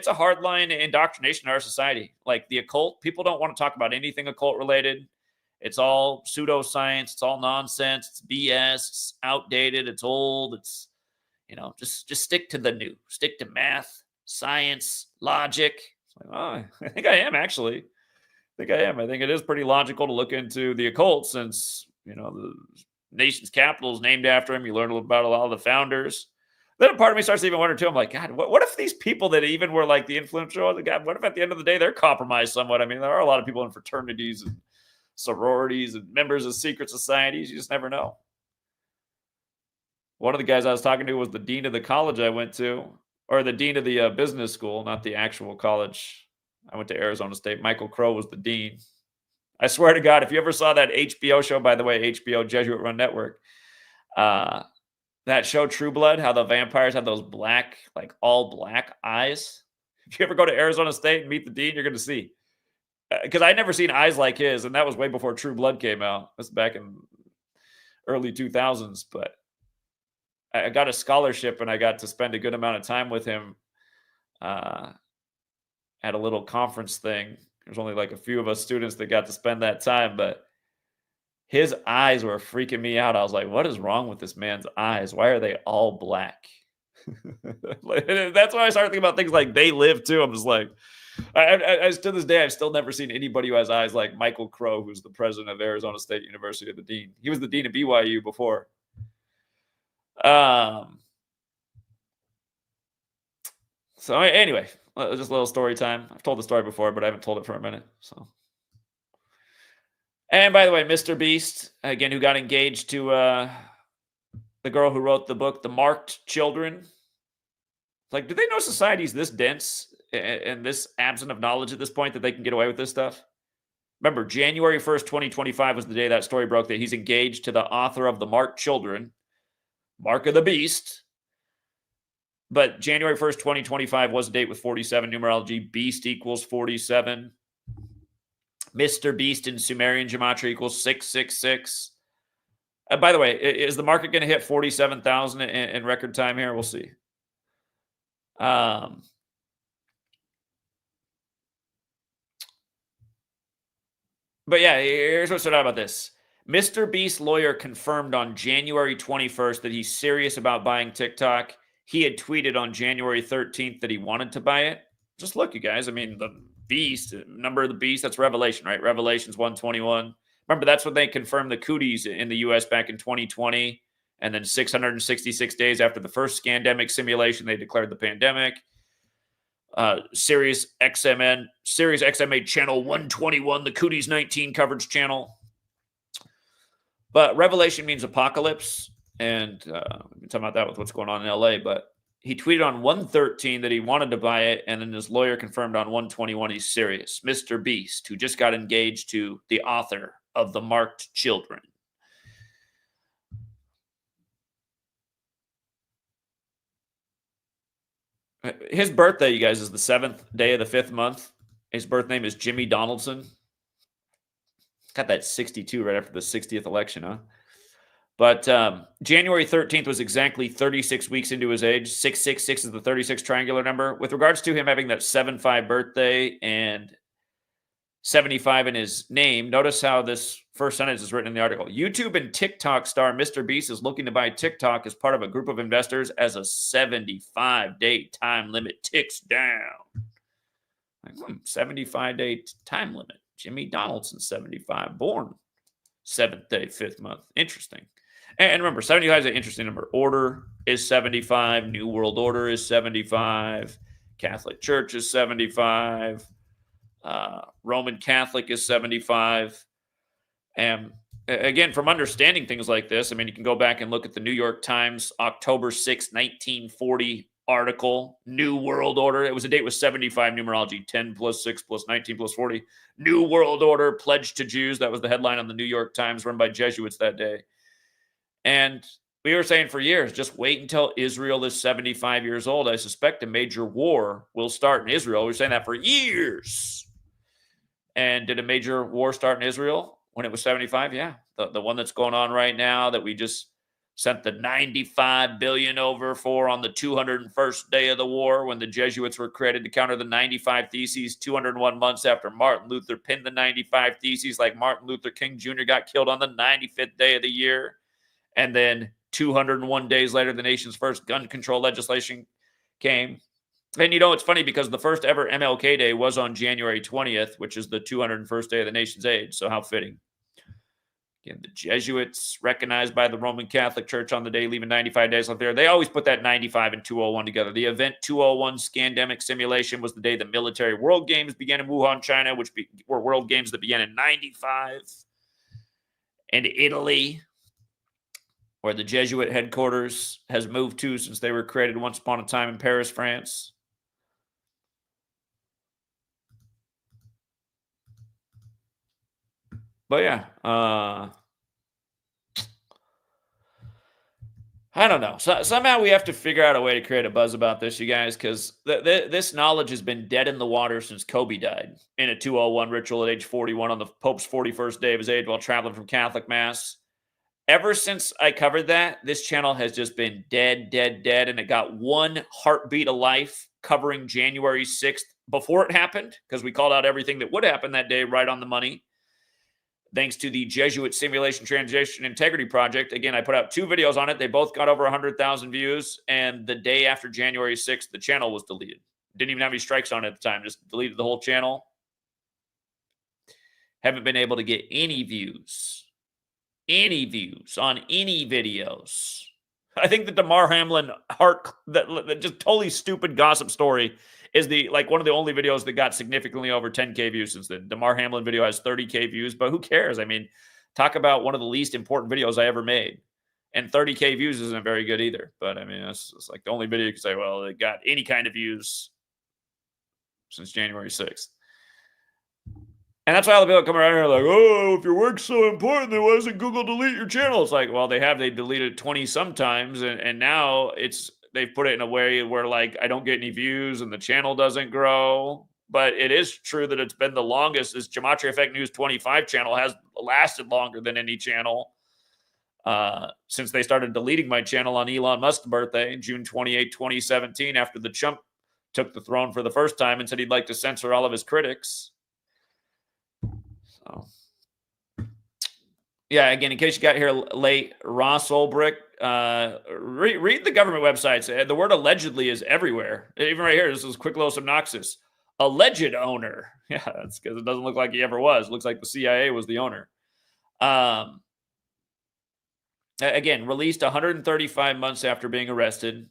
a hardline indoctrination in our society. Like the occult, people don't want to talk about anything occult related. It's all pseudoscience. It's all nonsense. It's BS. It's outdated. It's old. It's, just stick to the new. Stick to math, science, logic. I think I am, actually. I think it is pretty logical to look into the occult since, the nation's capital is named after him. You learn about a lot of the founders. Then a part of me starts to even wonder, too. I'm like, God, what if these people that even were like the influential, God, what if at the end of the day they're compromised somewhat? I mean, there are a lot of people in fraternities and sororities and members of secret societies. You just never know. One of the guys I was talking to was the dean of the college I went to, or the dean of the business school, not the actual college. I went to Arizona State. Michael Crow was the dean. I swear to God, if you ever saw that HBO show, by the way, HBO Jesuit Run Network, that show True Blood, how the vampires have those black, all black eyes. If you ever go to Arizona State and meet the dean, you're going to see. Because I'd never seen eyes like his, and that was way before True Blood came out. That's back in early 2000s, but I got a scholarship and I got to spend a good amount of time with him at a little conference thing. There's only a few of us students that got to spend that time, but his eyes were freaking me out. I was like, what is wrong with this man's eyes? Why are they all black? That's why I started thinking about things like They Live too. I'm just like, I to this day, I've still never seen anybody who has eyes like Michael Crow, who's the president of Arizona State University, the dean. He was the dean of BYU before. So anyway, just a little story time. I've told the story before, but I haven't told it for a minute. So And by the way, Mr. Beast, again, who got engaged to the girl who wrote the book, The Marked Children. Like, do they know society's this dense and this absent of knowledge at this point that they can get away with this stuff? Remember, January 1st, 2025 was the day that story broke that he's engaged to the author of The Marked Children, Mark of the Beast. But January 1st, 2025 was a date with 47 numerology. Beast equals 47. Mr. Beast in Sumerian gematria equals 666. By the way, is the market going to hit 47,000 in record time here? We'll see. But yeah, here's what stood out about this. Mr. Beast's lawyer confirmed on January 21st that he's serious about buying TikTok. He had tweeted on January 13th that he wanted to buy it. Just look, you guys. I mean, the Beast, number of the Beast, that's Revelation, right? Revelation's 121. Remember, that's when they confirmed the cooties in the U.S. back in 2020. And then 666 days after the first scandemic simulation, they declared the pandemic. Sirius XMA channel 121, the Cooties 19 coverage channel. But Revelation means apocalypse. And we've been talking about that with what's going on in LA. But he tweeted on 113 that he wanted to buy it. And then his lawyer confirmed on 121 he's serious. Mr. Beast, who just got engaged to the author of The Marked Children. His birthday, you guys, is the 7th day of the 5th month. His birth name is Jimmy Donaldson. Got that 62 right after the 60th election, huh? But January 13th was exactly 36 weeks into his age. 666 is the 36 triangular number. With regards to him having that 7-5 birthday and 75 in his name, notice how this first sentence is written in the article. YouTube and TikTok star Mr. Beast is looking to buy TikTok as part of a group of investors as a 75-day time limit ticks down. Like, 75-day time limit. Jimmy Donaldson, 75, born 7th day, 5th month. Interesting. And remember, 75 is an interesting number. Order is 75. New World Order is 75. Catholic Church is 75. Roman Catholic is 75. And again, from understanding things like this, I mean, you can go back and look at the New York Times, October 6, 1940 article, New World Order. It was a date with 75 numerology, 10 plus 6 plus 19 plus 40. New World Order, pledged to Jews. That was the headline on the New York Times, run by Jesuits that day. And we were saying for years, just wait until Israel is 75 years old. I suspect a major war will start in Israel. We were saying that for years. And did a major war start in Israel when it was 75? Yeah. The one that's going on right now that we just sent the $95 billion over for on the 201st day of the war when the Jesuits were created to counter the 95 Theses 201 months after Martin Luther pinned the 95 Theses, like Martin Luther King Jr. got killed on the 95th day of the year. And then 201 days later, the nation's first gun control legislation came. And, you know, it's funny because the first ever MLK Day was on January 20th, which is the 201st day of the nation's age. So how fitting. Again, the Jesuits recognized by the Roman Catholic Church on the day, leaving 95 days left there. They always put that 95 and 201 together. The event 201 scandemic simulation was the day the military World Games began in Wuhan, China, which were World Games that began in 95. And Italy, where the Jesuit headquarters has moved to since they were created once upon a time in Paris, France. But yeah, I don't know. So, somehow we have to figure out a way to create a buzz about this, you guys, because this knowledge has been dead in the water since Kobe died in a 201 ritual at age 41 on the Pope's 41st day of his age while traveling from Catholic Mass. Ever since I covered that, this channel has just been dead, dead, dead, and it got one heartbeat of life covering January 6th before it happened, because we called out everything that would happen that day right on the money. Thanks to the Jesuit Simulation Transition Integrity Project. Again, I put out 2 videos on it. They both got over 100,000 views, and the day after January 6th, the channel was deleted. Didn't even have any strikes on it at the time, just deleted the whole channel. Haven't been able to get any views on any videos. I think the Damar Hamlin that just totally stupid gossip story is one of the only videos that got significantly over 10K views since then. Damar Hamlin video has 30K views, but who cares? I mean, talk about one of the least important videos I ever made. And 30K views isn't very good either. But I mean, it's like the only video you can say, well, it got any kind of views since January 6th. And that's why all the people come around here like, oh, if your work's so important, then why doesn't Google delete your channel? It's like, well, they deleted 20 sometimes, and now they've put it in a way where like I don't get any views and the channel doesn't grow. But it is true that it's been the longest. This GematriaEffectNews 25 channel has lasted longer than any channel since they started deleting my channel on Elon Musk's birthday, June 28, 2017, after the chump took the throne for the first time and said he'd like to censor all of his critics. So, yeah, again, in case you got here late, Ross Ulbricht, read the government websites. The word allegedly is everywhere. Even right here, this is quick, little obnoxious. Alleged owner. Yeah, that's because it doesn't look like he ever was. It looks like the CIA was the owner. Again, released 135 months after being arrested.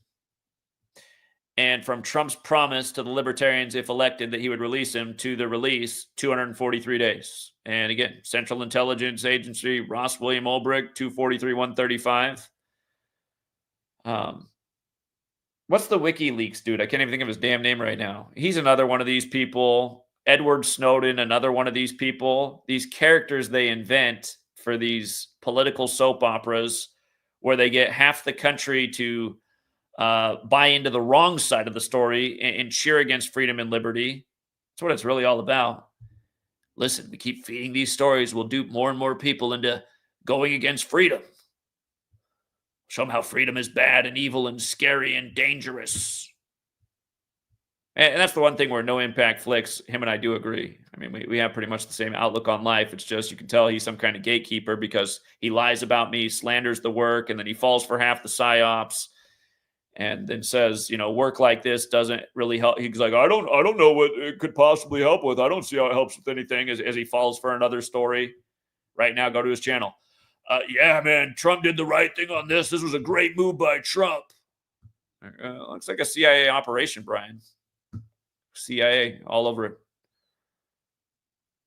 And from Trump's promise to the libertarians, if elected, that he would release him, to the release, 243 days. And again, Central Intelligence Agency, Ross William Ulbricht, 243-135. What's the WikiLeaks dude? I can't even think of his damn name right now. He's another one of these people. Edward Snowden, another one of these people. These characters they invent for these political soap operas where they get half the country to buy into the wrong side of the story and cheer against freedom and liberty. That's what it's really all about. Listen, we keep feeding these stories. We'll dupe more and more people into going against freedom. Somehow freedom is bad and evil and scary and dangerous. And that's the one thing where No Impact Flicks, him and I do agree. I mean, we have pretty much the same outlook on life. It's just you can tell he's some kind of gatekeeper because he lies about me, slanders the work, and then he falls for half the psyops. And then says, work like this doesn't really help. He's like, I don't know what it could possibly help with. I don't see how it helps with anything as he falls for another story. Right now, go to his channel. Yeah, man, Trump did the right thing on this. This was a great move by Trump. Looks like a CIA operation, Brian. CIA all over it.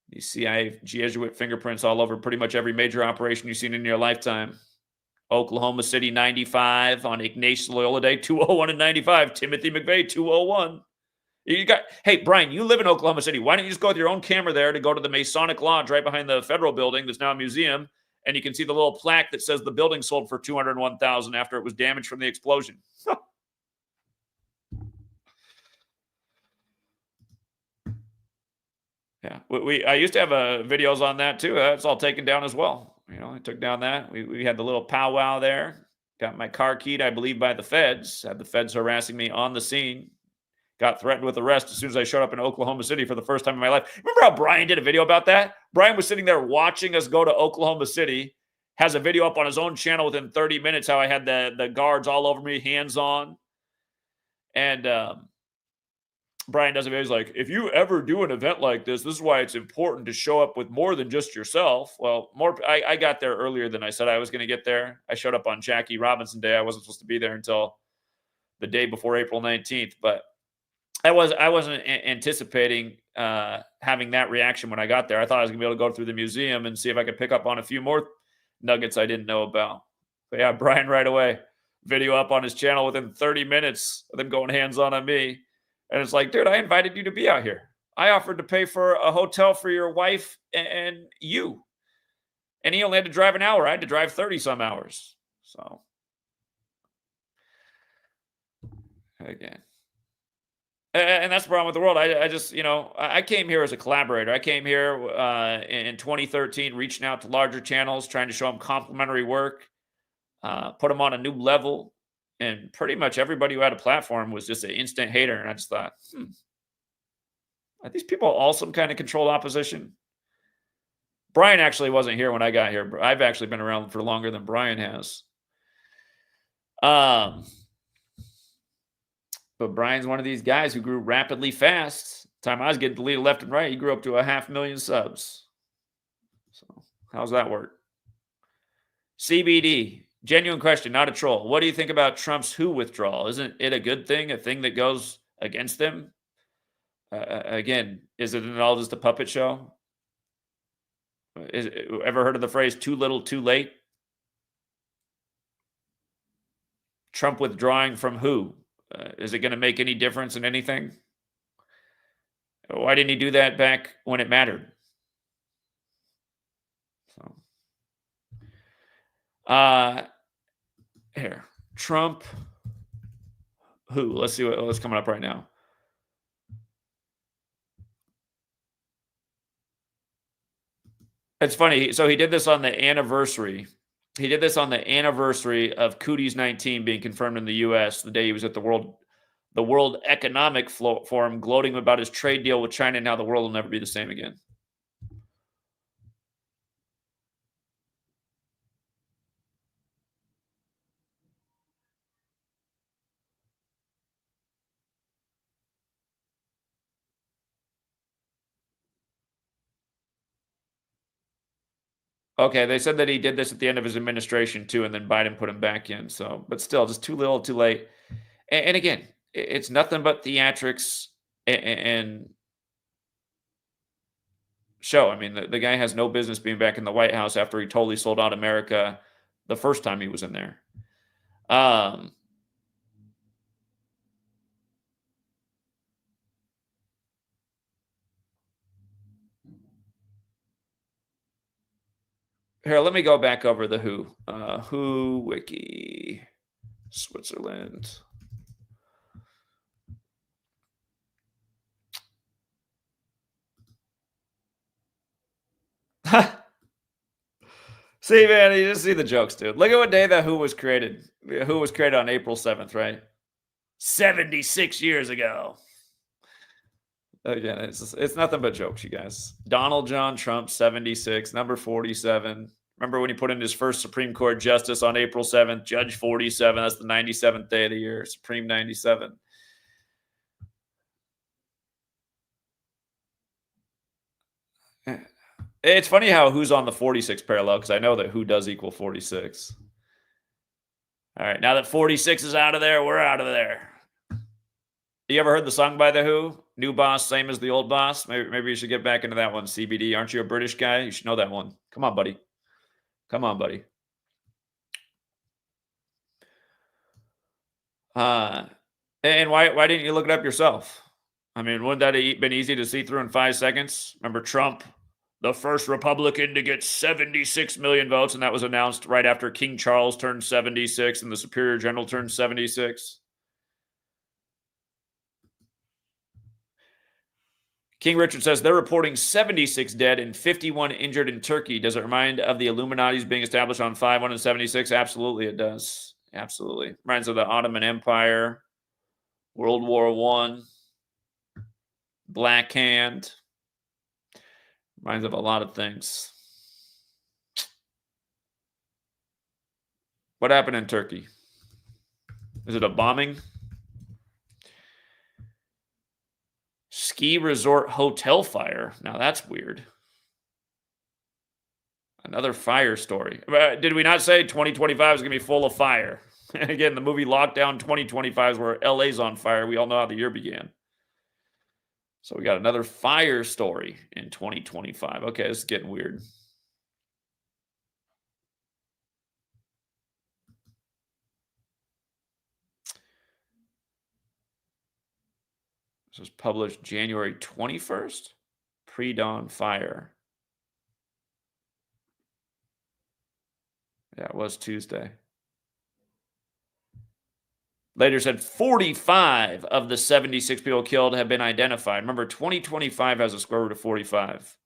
These CIA Jesuit fingerprints all over pretty much every major operation you've seen in your lifetime. Oklahoma City 95 on Ignatius Loyola Day, 201 and 95. Timothy McVeigh 201. Hey, Brian, you live in Oklahoma City. Why don't you just go with your own camera there to go to the Masonic Lodge right behind the federal building that's now a museum, and you can see the little plaque that says the building sold for $201,000 after it was damaged from the explosion. Yeah, I used to have videos on that too. That's all taken down as well. I took down that. We had the little powwow there. Got my car keyed, I believe, by the feds. Had the feds harassing me on the scene. Got threatened with arrest as soon as I showed up in Oklahoma City for the first time in my life. Remember how Brian did a video about that? Brian was sitting there watching us go to Oklahoma City. Has a video up on his own channel within 30 minutes how I had the guards all over me, hands on. And Brian does a video. He's like, if you ever do an event like this is why it's important to show up with more than just yourself. Well, I got there earlier than I said I was going to get there. I showed up on Jackie Robinson Day. I wasn't supposed to be there until the day before April 19th, but I wasn't anticipating having that reaction when I got there. I thought I was going to be able to go through the museum and see if I could pick up on a few more nuggets I didn't know about. But yeah, Brian right away, video up on his channel within 30 minutes of them going hands-on on me. And it's like, dude, I invited you to be out here. I offered to pay for a hotel for your wife and you. And he only had to drive an hour. I had to drive 30-some hours. So, again. And that's the problem with the world. I just, I came here as a collaborator. I came here in 2013, reaching out to larger channels, trying to show them complimentary work, put them on a new level. And pretty much everybody who had a platform was just an instant hater. And I just thought, are these people all some kind of controlled opposition? Brian actually wasn't here when I got here. I've actually been around for longer than Brian has. But Brian's one of these guys who grew rapidly fast. The time I was getting deleted left and right, he grew up to 500,000 subs. So how's that work? CBD. Genuine question, not a troll. What do you think about Trump's WHO withdrawal? Isn't it a good thing, a thing that goes against him? Again, is it all just a puppet show? Ever heard of the phrase "too little, too late"? Trump withdrawing from who? Is it going to make any difference in anything? Why didn't he do that back when it mattered? So, here, Trump. Who? Let's see what's coming up right now. It's funny. So he did this on the anniversary. He did this on the anniversary of Cooties 19 being confirmed in the U.S. the day he was at the World Economic Forum, gloating about his trade deal with China. Now the world will never be the same again. Okay, they said that he did this at the end of his administration too, and then Biden put him back in. So, but still, just too little, too late. And again, it's nothing but theatrics and show. I mean, the guy has no business being back in the White House after he totally sold out America the first time he was in there. Here, let me go back over the WHO wiki, Switzerland. See, man, you just see the jokes, dude. Look at what day the WHO was created. WHO was created on April 7th, right? 76 years ago. Again, it's nothing but jokes, you guys. Donald John Trump, 76, number 47. Remember when he put in his first Supreme Court justice on April 7th? Judge 47. That's the 97th day of the year. Supreme 97. It's funny how who's on the 46 parallel, because I know that who does equal 46. All right, now that 46 is out of there, we're out of there. You ever heard the song by The Who? New boss, same as the old boss? Maybe you should get back into that one, CBD. Aren't you a British guy? You should know that one. Come on, buddy. Come on, buddy. And why didn't you look it up yourself? I mean, wouldn't that have been easy to see through in 5 seconds? Remember Trump, the first Republican to get 76 million votes, and that was announced right after King Charles turned 76 and the Superior General turned 76. King Richard says they're reporting 76 dead and 51 injured in Turkey. Does it remind of the Illuminati's being established on 5/1 and 76? Absolutely, it does. Absolutely. Reminds of the Ottoman Empire, World War I, Black Hand. Reminds of a lot of things. What happened in Turkey? Is it a bombing? Ski resort hotel fire. Now that's weird. Another fire story. Did we not say 2025 is going to be full of fire? Again, the movie Lockdown 2025 is where LA's on fire. We all know how the year began. So we got another fire story in 2025. Okay, this is getting weird. This was published January 21st. Pre-dawn fire. Yeah, it was Tuesday. Later said 45 of the 76 people killed have been identified. Remember, 2025 has a square root of 45.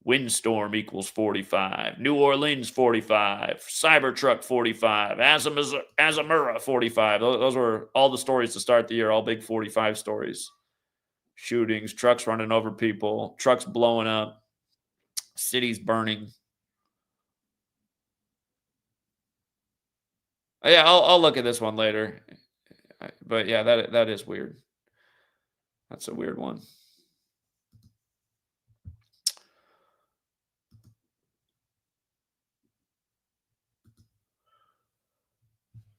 Windstorm equals 45. New Orleans, 45. Cybertruck, 45. Azamura, 45. Those were all the stories to start the year, all big 45 stories. Shootings, trucks running over people, trucks blowing up, cities burning. Yeah, I'll look at this one later. But yeah, that is weird. That's a weird one.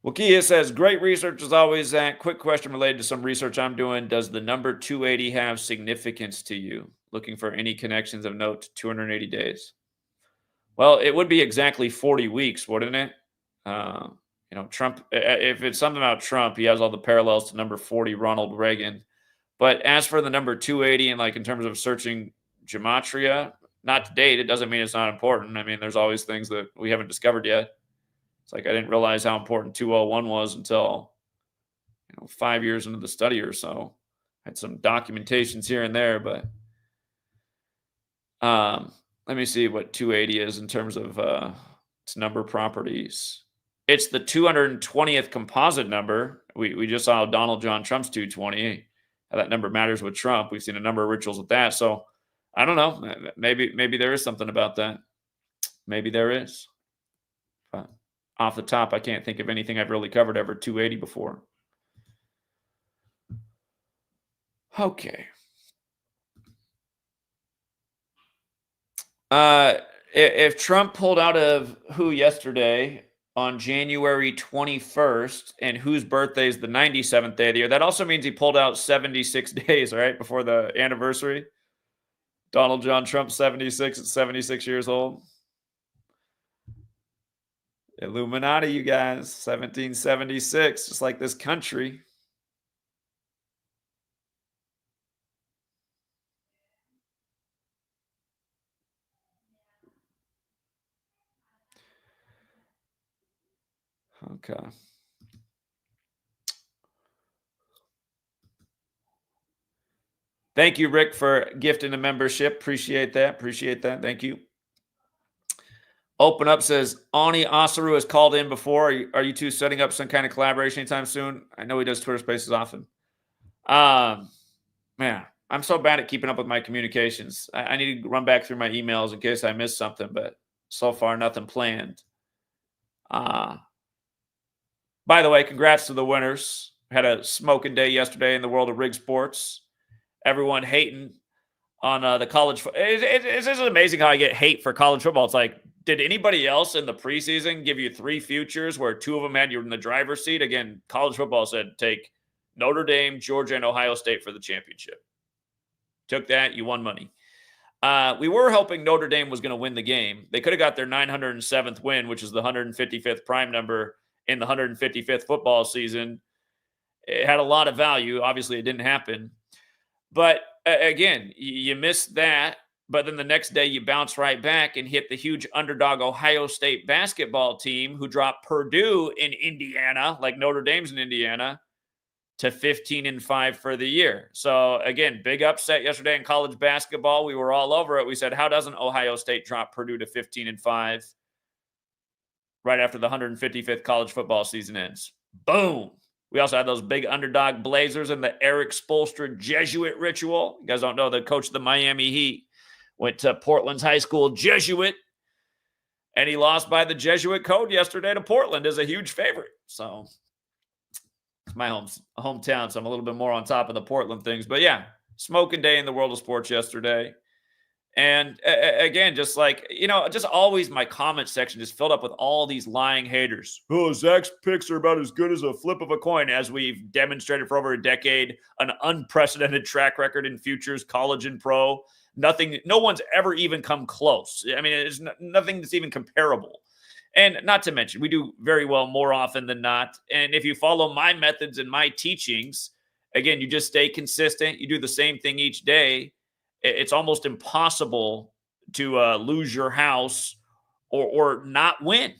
Wakia says, great research as always, Zach. Quick question related to some research I'm doing. Does the number 280 have significance to you? Looking for any connections of note to 280 days. Well, it would be exactly 40 weeks, wouldn't it? Uh, Trump, if it's something about Trump, he has all the parallels to number 40, Ronald Reagan. But as for the number 280 and like in terms of searching gematria, not to date, it doesn't mean it's not important. I mean, there's always things that we haven't discovered yet. It's like I didn't realize how important 201 was until 5 years into the study or so. I had some documentations here and there, but let me see what 280 is in terms of its number properties. It's the 220th composite number. We just saw Donald John Trump's 220. How that number matters with Trump. We've seen a number of rituals with that. So I don't know. Maybe there is something about that. Maybe there is. But off the top, I can't think of anything I've really covered ever 280 before. Okay. If Trump pulled out of who yesterday on January 21st, and whose birthday is the 97th day of the year, that also means he pulled out 76 days, right, before the anniversary. Donald John Trump, 76 at 76 years old. Illuminati, you guys, 1776, just like this country. Okay. Thank you, Rick, for gifting a membership. Appreciate that. Thank you. Open Up says, Ani Asaru has called in before. Are you two setting up some kind of collaboration anytime soon? I know he does Twitter Spaces often. Man, I'm so bad at keeping up with my communications. I need to run back through my emails in case I missed something, but so far, nothing planned. By the way, congrats to the winners. Had a smoking day yesterday in the world of rig sports. Everyone hating on the college. It's just amazing how I get hate for college football. It's like, did anybody else in the preseason give you 3 futures where 2 of them had you in the driver's seat? Again, college football said take Notre Dame, Georgia, and Ohio State for the championship. Took that, you won money. We were hoping Notre Dame was going to win the game. They could have got their 907th win, which is the 155th prime number in the 155th football season. It had a lot of value. Obviously, it didn't happen. But again, you missed that. But then the next day, you bounce right back and hit the huge underdog Ohio State basketball team who dropped Purdue in Indiana, like Notre Dame's in Indiana, to 15-5 for the year. So again, big upset yesterday in college basketball. We were all over it. We said, how doesn't Ohio State drop Purdue to 15-5 right after the 155th college football season ends? Boom. We also had those big underdog Blazers in the Eric Spoelstra Jesuit ritual. You guys don't know, the coach of the Miami Heat went to Portland's high school Jesuit, and he lost by the Jesuit code yesterday to Portland as a huge favorite. So it's my hometown, so I'm a little bit more on top of the Portland things. But yeah, smoking day in the world of sports yesterday. And again, just like, just always my comment section is filled up with all these lying haters. Oh, Zach's picks are about as good as a flip of a coin, as we've demonstrated for over a decade, an unprecedented track record in futures, college and pro. No one's ever even come close. I mean, there's nothing that's even comparable. And not to mention, we do very well more often than not. And if you follow my methods and my teachings, again, you just stay consistent. You do the same thing each day. It's almost impossible to lose your house or not win.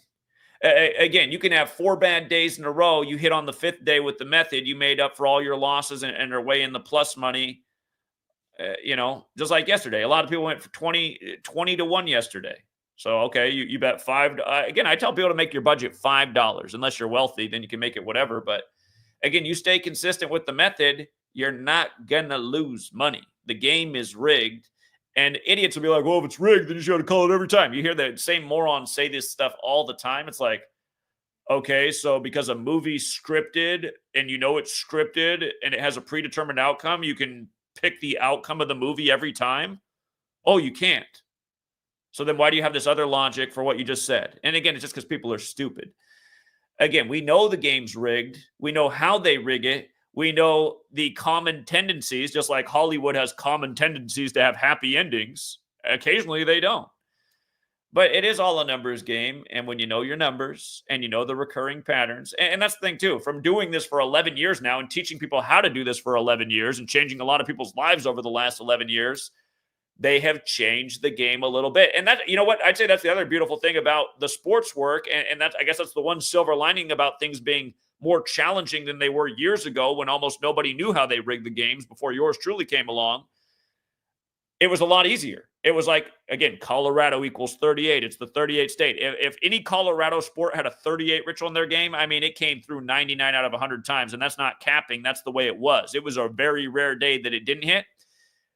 Again, you can have 4 bad days in a row. You hit on the 5th day with the method. You made up for all your losses and are way in the plus money. Just like yesterday. A lot of people went for 20-1 yesterday. So, okay, you bet $5. Again, I tell people to make your budget $5. Unless you're wealthy, then you can make it whatever. But again, you stay consistent with the method, you're not going to lose money. The game is rigged. And idiots will be like, well, if it's rigged, then you should call it every time. You hear the same morons say this stuff all the time. It's like, okay, so because a movie's scripted and it's scripted and it has a predetermined outcome, you can pick the outcome of the movie every time? Oh, you can't. So then why do you have this other logic for what you just said? And again, it's just because people are stupid. again, we know the game's rigged. We know how they rig it. We know the common tendencies, just like Hollywood has common tendencies to have happy endings. Occasionally they don't. But it is all a numbers game. And when you know your numbers and you know the recurring patterns, and that's the thing too, from doing this for 11 years now and teaching people how to do this for 11 years and changing a lot of people's lives over the last 11 years, they have changed the game a little bit. And that, you know what, I'd say that's the other beautiful thing about the sports work. And that's, I guess that's the one silver lining about things being more challenging than they were years ago when almost nobody knew how they rigged the games before yours truly came along. It was a lot easier. It was like, again, Colorado equals 38. It's the 38 state. If any Colorado sport had a 38 ritual in their game, I mean, it came through 99 out of 100 times. And that's not capping. That's the way it was. It was a very rare day that it didn't hit.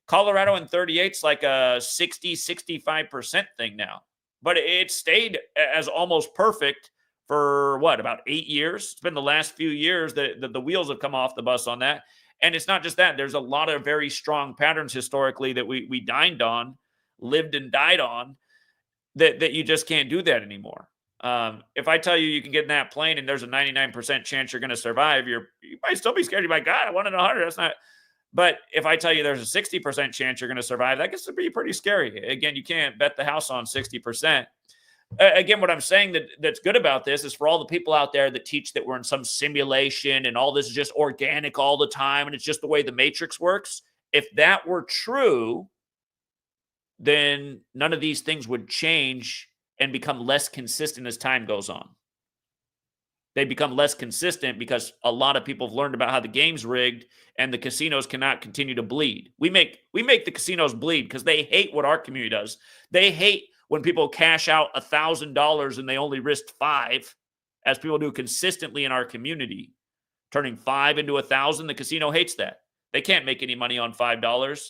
Colorado in 38's like a 60, 65% thing now. But it stayed as almost perfect for what, about 8 years? It's been the last few years that the wheels have come off the bus on that. And it's not just that. There's a lot of very strong patterns historically that we dined on, lived and died on, that you just can't do that anymore. If I tell you you can get in that plane and there's a 99% chance you're going to survive, you might still be scared. You're like, God, I wanted 100. That's not. But if I tell you there's a 60% chance you're going to survive, that gets to be pretty scary. Again, you can't bet the house on 60%. Again, what I'm saying that's good about this is for all the people out there that teach that we're in some simulation and all this is just organic all the time and it's just the way the matrix works. If that were true, then none of these things would change and become less consistent as time goes on. They become less consistent because a lot of people have learned about how the game's rigged and the casinos cannot continue to bleed. We make the casinos bleed because they hate what our community does. They hate when people cash out $1,000 and they only risked $5, as people do consistently in our community. Turning $5 into $1,000, the casino hates that. They can't make any money on $5.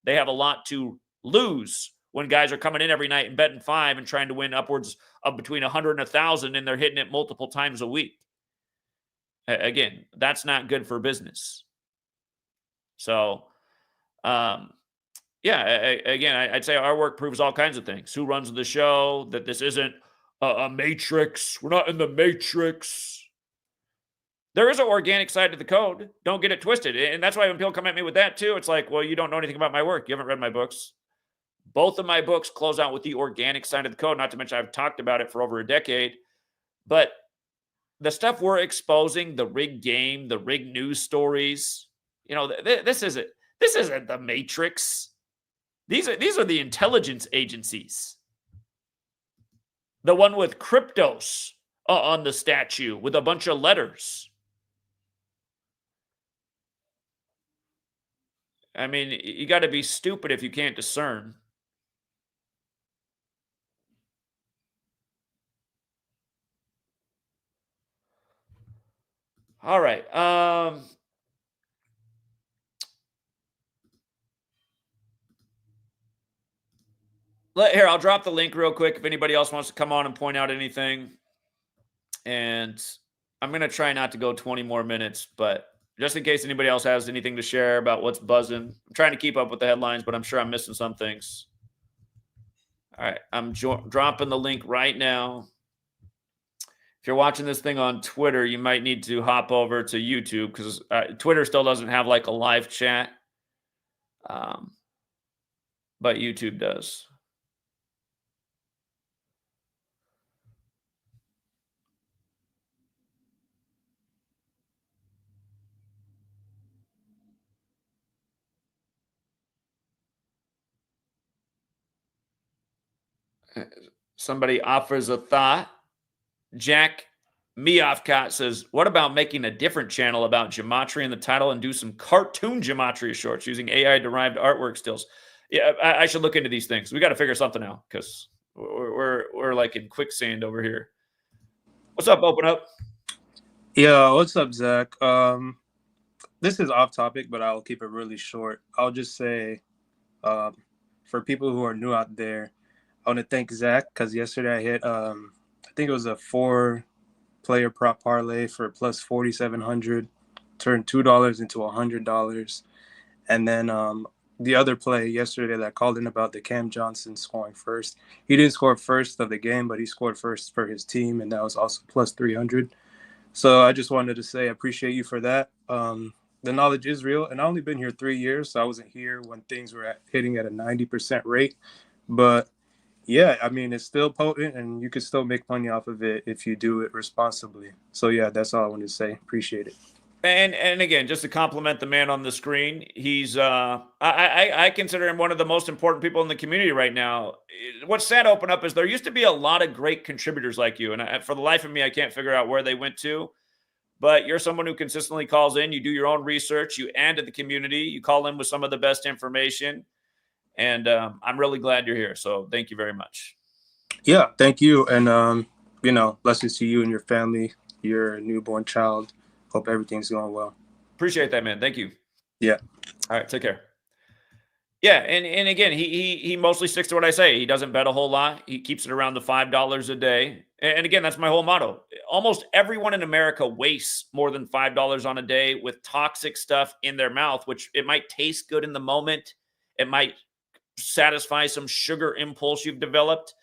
They have a lot to lose when guys are coming in every night and betting $5 and trying to win upwards of between 100 and 1,000, and they're hitting it multiple times a week. Again, that's not good for business. So, yeah, again, I'd say our work proves all kinds of things. Who runs the show, that this isn't a matrix. We're not in the matrix. There is an organic side to the code. Don't get it twisted. And that's why when people come at me with that too, it's like, well, you don't know anything about my work. You haven't read my books. Both of my books close out with the organic side of the code, not to mention I've talked about it for over a decade. But the stuff we're exposing, the rigged game, the rigged news stories, you know, this isn't the matrix. These are the intelligence agencies. The one with cryptos on the statue with a bunch of letters. I mean, you got to be stupid if you can't discern. All right. Here, I'll drop the link real quick if anybody else wants to come on and point out anything. And I'm going to try not to go 20 more minutes, but just in case anybody else has anything to share about what's buzzing. I'm trying to keep up with the headlines, but I'm sure I'm missing some things. All right, I'm dropping the link right now. If you're watching this thing on Twitter, you might need to hop over to YouTube because Twitter still doesn't have like a live chat, but YouTube does. Somebody offers a thought. Jack Meade says, what about making a different channel about gematria in the title and do some cartoon gematria shorts using AI-derived artwork stills? Yeah, I should look into these things. We got to figure something out because we're like in quicksand over here. What's up, Open Up? Yeah, what's up, Zach? This is off topic, but I'll keep it really short. I'll just say, for people who are new out there, I want to thank Zach because yesterday I hit, I think it was a 4-player prop parlay for plus 4,700, turned $2 into $100. And then the other play yesterday that I called in about the Cam Johnson scoring first. He didn't score first of the game, but he scored first for his team, and that was also plus 300. So I just wanted to say I appreciate you for that. The knowledge is real, and I only been here 3 years, so I wasn't here when things were hitting at a 90% rate. But yeah, I mean, it's still potent, and you can still make money off of it if you do it responsibly. So yeah, that's all I wanted to say. Appreciate it. And again, just to compliment the man on the screen, he's I consider him one of the most important people in the community right now. What's sad to open up is there used to be a lot of great contributors like you, and for the life of me, I can't figure out where they went to. But you're someone who consistently calls in. You do your own research. You add to the community. You call in with some of the best information, and I'm really glad you're here. So thank you very much. Yeah, thank you, and blessings to you and your family, your newborn child. Hope everything's going well. Appreciate that, man. Thank you. Yeah. All right, take care. Yeah, and again, he mostly sticks to what I say. He doesn't bet a whole lot. He keeps it around the $5 a day. And again, that's my whole motto. Almost everyone in America wastes more than $5 on a day with toxic stuff in their mouth, which it might taste good in the moment. It might satisfy some sugar impulse you've developed,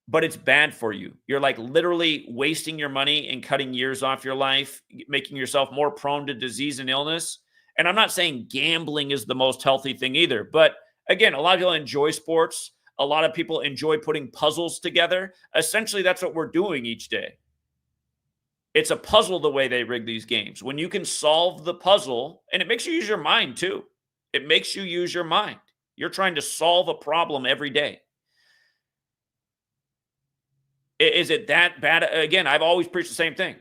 but it's bad for you. You're like literally wasting your money and cutting years off your life, making yourself more prone to disease and illness. And I'm not saying gambling is the most healthy thing either. But again, a lot of people enjoy sports. A lot of people enjoy putting puzzles together. Essentially, that's what we're doing each day. It's a puzzle the way they rig these games. When you can solve the puzzle, and it makes you use your mind too. It makes you use your mind. You're trying to solve a problem every day. Is it that bad? Again, I've always preached the same thing.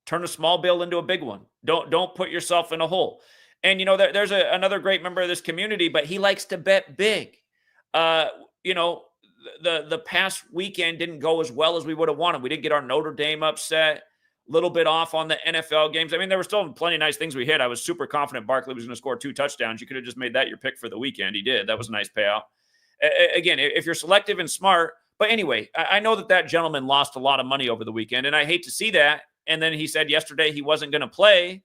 Turn a small bill into a big one. Don't put yourself in a hole. And, there's another great member of this community, but he likes to bet big. The past weekend didn't go as well as we would have wanted. We didn't get our Notre Dame upset. A little bit off on the NFL games. I mean, there were still plenty of nice things we hit. I was super confident Barkley was going to score 2 touchdowns. You could have just made that your pick for the weekend. He did. That was a nice payout. Again, if you're selective and smart. But anyway, I know that gentleman lost a lot of money over the weekend, and I hate to see that. And then he said yesterday he wasn't going to play,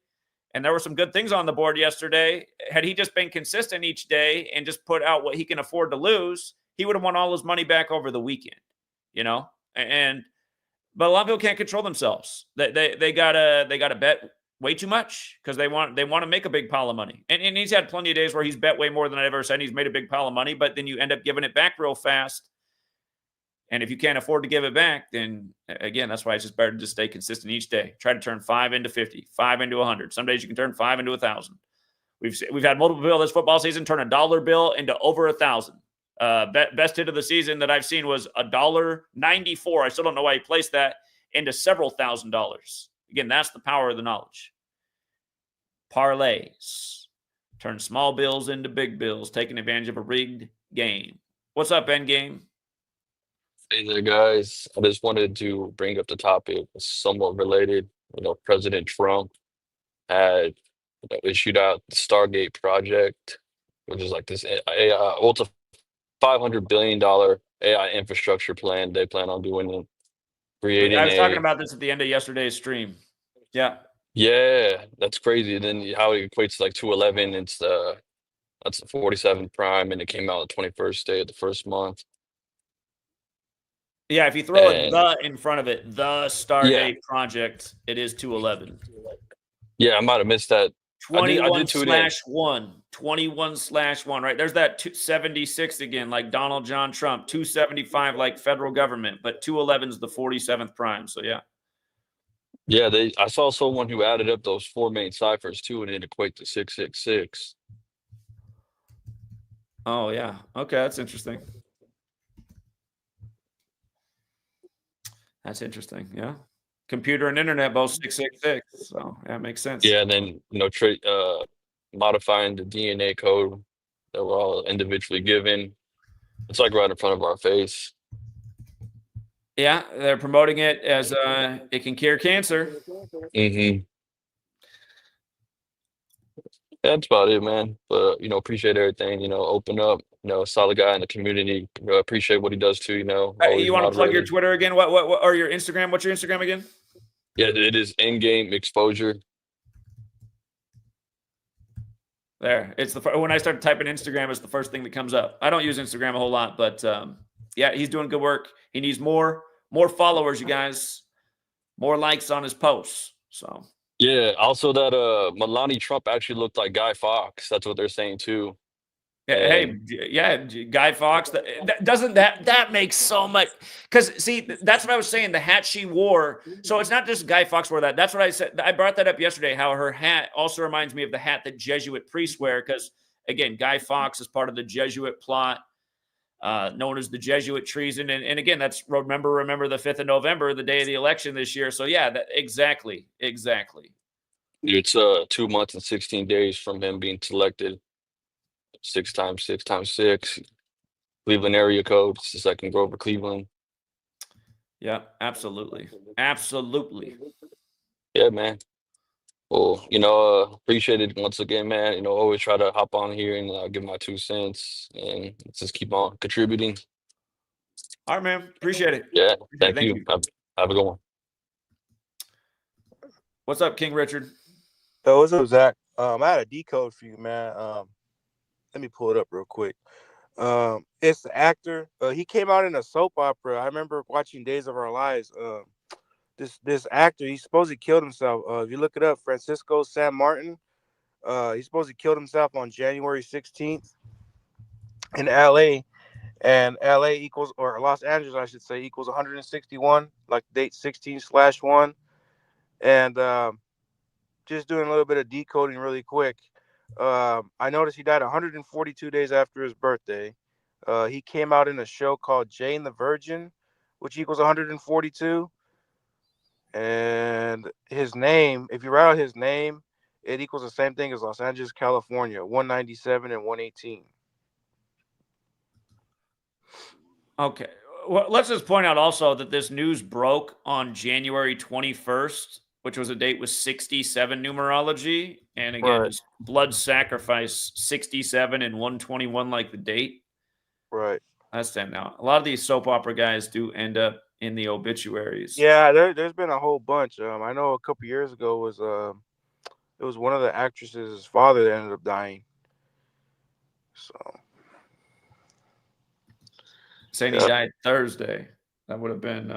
and there were some good things on the board yesterday. Had he just been consistent each day and just put out what he can afford to lose, he would have won all his money back over the weekend, But a lot of people can't control themselves. They gotta bet way too much because they want to make a big pile of money. And he's had plenty of days where he's bet way more than I ever said. He's made a big pile of money, but then you end up giving it back real fast. And if you can't afford to give it back, then again, that's why it's just better to just stay consistent each day. Try to turn 5 into 50, 5 into 100. Some days you can turn 5 into 1,000. We've had multiple people this football season turn $1 bill into over 1,000. Best hit of the season that I've seen was $1.94. I still don't know why he placed that into several $1,000s. Again, that's the power of the knowledge. Parlays. Turn small bills into big bills, taking advantage of a rigged game. What's up, Endgame? Hey there, guys. I just wanted to bring up the topic. It's somewhat related. President Trump had issued out the Stargate project, which is like this AI, well, it's a $500 billion AI infrastructure plan they plan on doing and creating. I was talking about this at the end of yesterday's stream. Yeah. Yeah, that's crazy. Then how it equates to like 211, that's the 47th prime, and it came out the 21st day of the first month. Yeah, if you throw the in front of it, the Stardate project, it is 211. Yeah, I might have missed that. 21/1. 21/1, right? There's that 276 again, like Donald John Trump. 275 like federal government, but 211 is the 47th prime. So yeah. Yeah, I saw someone who added up those 4 main ciphers too, and it equates to 666. Oh yeah. Okay, that's interesting. That's interesting. Yeah. Computer and internet, both 666. So that makes sense. Yeah, and then modifying the DNA code that we're all individually given. It's like right in front of our face. Yeah, they're promoting it as it can cure cancer. Mm-hmm. That's about it, man. But appreciate everything. Open up. Solid guy in the community. Appreciate what he does too. You want to plug your Twitter again? What or your Instagram? What's your Instagram again? Yeah, it is in-game exposure. There, it's when I start typing Instagram, it's the first thing that comes up. I don't use Instagram a whole lot, but yeah, he's doing good work. He needs more followers, you guys. more likes on his posts. So Yeah. Also, that Melania Trump actually looked like Guy Fawkes. That's what they're saying too. hey, yeah, Guy Fawkes. That makes so much, because see, that's what I was saying. The hat she wore. So it's not just Guy Fawkes wore that. That's what I said. I brought that up yesterday. How her hat also reminds me of the hat that Jesuit priests wear. Because again, Guy Fawkes is part of the Jesuit plot, known as the Jesuit treason. And again, that's remember the 5th of November, the day of the election this year. So yeah, exactly. It's 2 months and 16 days from him being selected. 6 times 6 times 6. Cleveland area code. It's the second Grover Cleveland. Yeah, absolutely. Yeah, man. Well, appreciate it once again, man. Always try to hop on here and give my 2 cents, and let's just keep on contributing. All right, man. Appreciate it. Yeah, thank you. Have a good one. What's up, King Richard? Yo, what's up, Zach? I had a decode for you, man. Let me pull it up real quick. It's the actor. He came out in a soap opera. I remember watching Days of Our Lives. This actor, he supposedly killed himself. If you look it up, Francisco San Martin, he supposedly killed himself on January 16th in LA. And LA equals, or Los Angeles, I should say, equals 161, like date 16/1. And just doing a little bit of decoding really quick. I noticed he died 142 days after his birthday. He came out in a show called Jane the Virgin, which equals 142. And his name, if you write out his name, it equals the same thing as Los Angeles, California, 197 and 118. Okay. Well, let's just point out also that this news broke on January 21st, which was a date with 67 numerology. And again, just blood sacrifice 67 and 121, like the date. Right. That's that now. A lot of these soap opera guys do end up in the obituaries. Yeah, there's been a whole bunch. I know a couple years ago it was one of the actresses' father that ended up dying. So saying he died Thursday. That would have been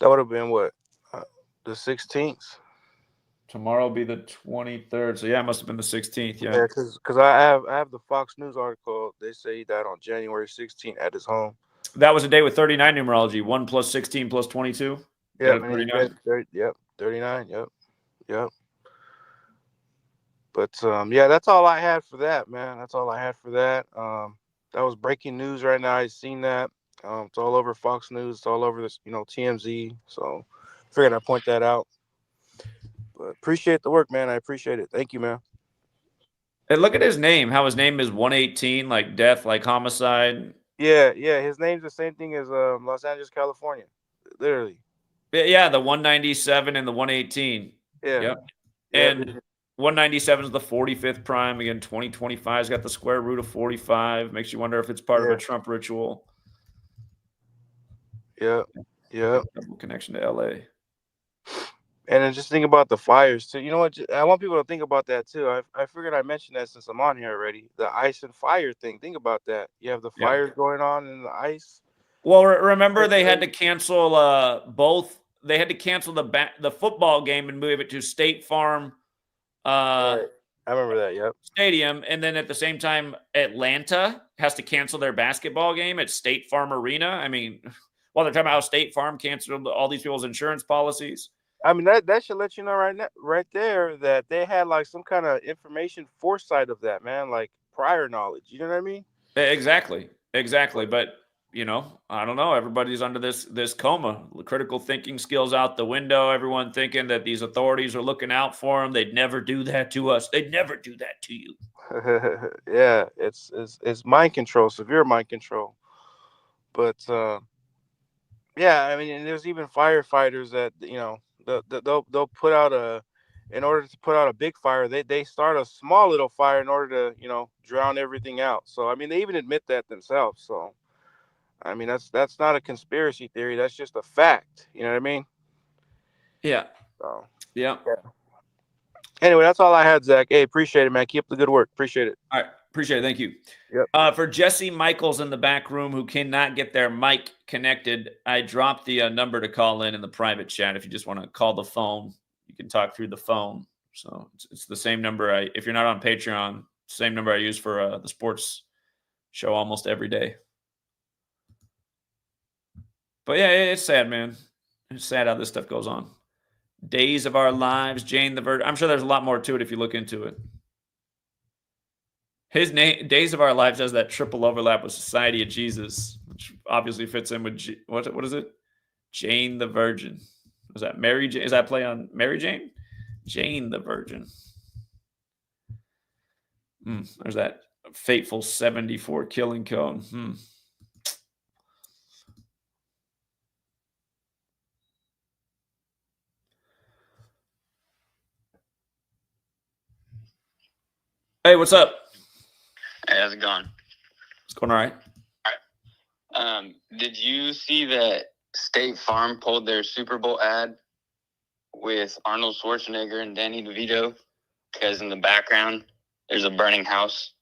what? The 16th. Tomorrow will be the 23rd. So yeah, it must have been the 16th. Yeah. Yeah, because I have the Fox News article. They say he died on January 16th at his home. That was a day with 39 numerology. 1 + 16 + 22. Yeah, 39. 39. Yep. But yeah, that's all I had for that, man. That's all I had for that. That was breaking news right now. I seen that. It's all over Fox News. It's all over this, TMZ. So figured I'd point that out. But appreciate the work, man. I appreciate it. Thank you, man. And look at his name. How his name is 118, like death, like homicide. Yeah. His name's the same thing as Los Angeles, California. Literally. Yeah, the 197 and the 118. Yeah. Yep. And 197 is the 45th prime. Again, 2025's got the square root of 45. Makes you wonder if it's part of a Trump ritual. Yeah. Double connection to LA. And then just think about the fires too. You know what? I want people to think about that too. I figured I mentioned that since I'm on here already. The ice and fire thing. Think about that. You have the fires going on in the ice. Well, remember they had to cancel both. They had to cancel the football game and move it to State Farm. Right. I remember that. Yep. Stadium, and then at the same time, Atlanta has to cancel their basketball game at State Farm Arena. I mean, while they're talking about how State Farm canceled all these people's insurance policies. I mean, that should let you know right there that they had like some kind of information foresight of that, man, like prior knowledge. You know what I mean? Exactly. But I don't know. Everybody's under this coma. Critical thinking skills out the window. Everyone thinking that these authorities are looking out for them. They'd never do that to us. They'd never do that to you. Yeah, it's mind control, severe mind control. But yeah, I mean, and there's even firefighters that they'll put out in order to put out a big fire, they start a small little fire in order to drown everything out. So I mean, they even admit that themselves. So I mean, that's not a conspiracy theory. That's just a fact. You know what I mean? Yeah. So yeah. Anyway, that's all I had, Zach. Hey, appreciate it, man. Keep up the good work. Appreciate it. All right. Appreciate it. Thank you. Yep. For Jesse Michaels in the back room who cannot get their mic connected, I dropped the number to call in the private chat. If you just want to call the phone, you can talk through the phone. So it's the same number. If you're not on Patreon, same number I use for the sports show almost every day. But yeah, it's sad, man. It's sad how this stuff goes on. Days of Our Lives, Jane the Virgin. I'm sure there's a lot more to it if you look into it. His name, Days of Our Lives, has that triple overlap with Society of Jesus, which obviously fits in with what is it? Jane the Virgin. Was that Mary Jane? Is that play on Mary Jane? Jane the Virgin. There's that fateful 74 killing code. Hey, what's up? Hey, how's it going? It's going all right. Did you see that State Farm pulled their Super Bowl ad with Arnold Schwarzenegger and Danny DeVito? Because in the background, there's a burning house.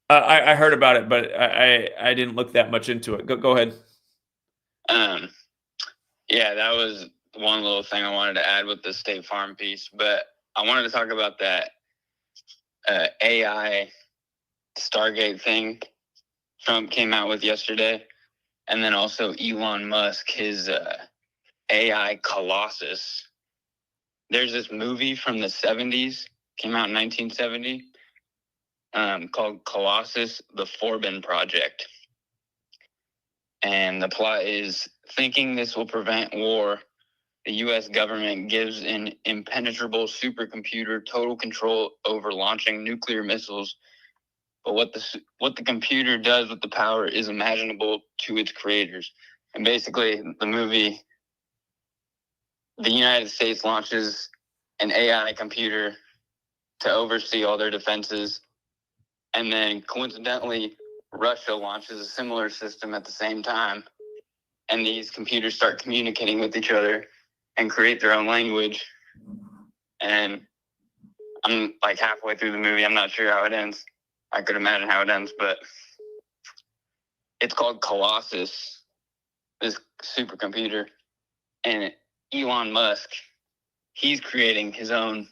I heard about it, but I didn't look that much into it. Go ahead. Yeah, that was one little thing I wanted to add with the State Farm piece. But I wanted to talk about that AI Stargate thing Trump came out with yesterday. And then also Elon Musk, his AI Colossus. There's this movie from the 70s, came out in 1970, called Colossus, the Forbin Project. And the plot is, thinking this will prevent war, the U.S. government gives an impenetrable supercomputer total control over launching nuclear missiles. But what the computer does with the power is imaginable to its creators. And basically, the movie, the United States launches an AI computer to oversee all their defenses. And then coincidentally, Russia launches a similar system at the same time. And these computers start communicating with each other and create their own language. And I'm like halfway through the movie. I'm not sure how it ends. I could imagine how it ends, but it's called Colossus, this supercomputer. And Elon Musk, he's creating his own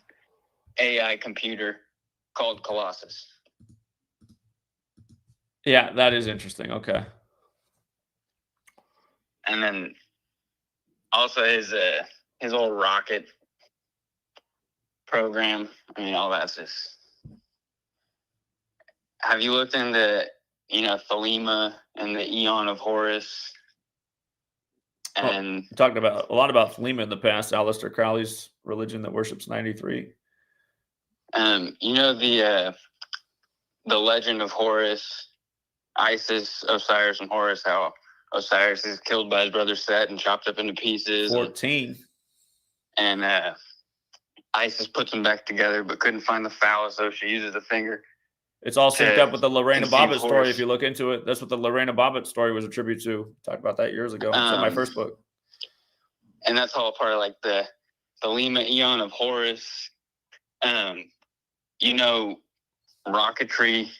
AI computer called Colossus. Yeah, that is interesting. Okay. And then also his old rocket program. I mean, all that's just. Have you looked into, Thelema and the Eon of Horus? And we talked about a lot about Thelema in the past. Aleister Crowley's religion that worships 93. The legend of Horus, Isis, Osiris, and Horus. How Osiris is killed by his brother Set and chopped up into pieces. 14. And Isis puts them back together, but couldn't find the phallus, so she uses a finger. It's all synced up with the Lorena Bobbitt story. Horus. If you look into it, that's what the Lorena Bobbitt story was a tribute to. Talked about that years ago. It's in my first book. And that's all part of like the Thelema Eon of Horus. Rocketry,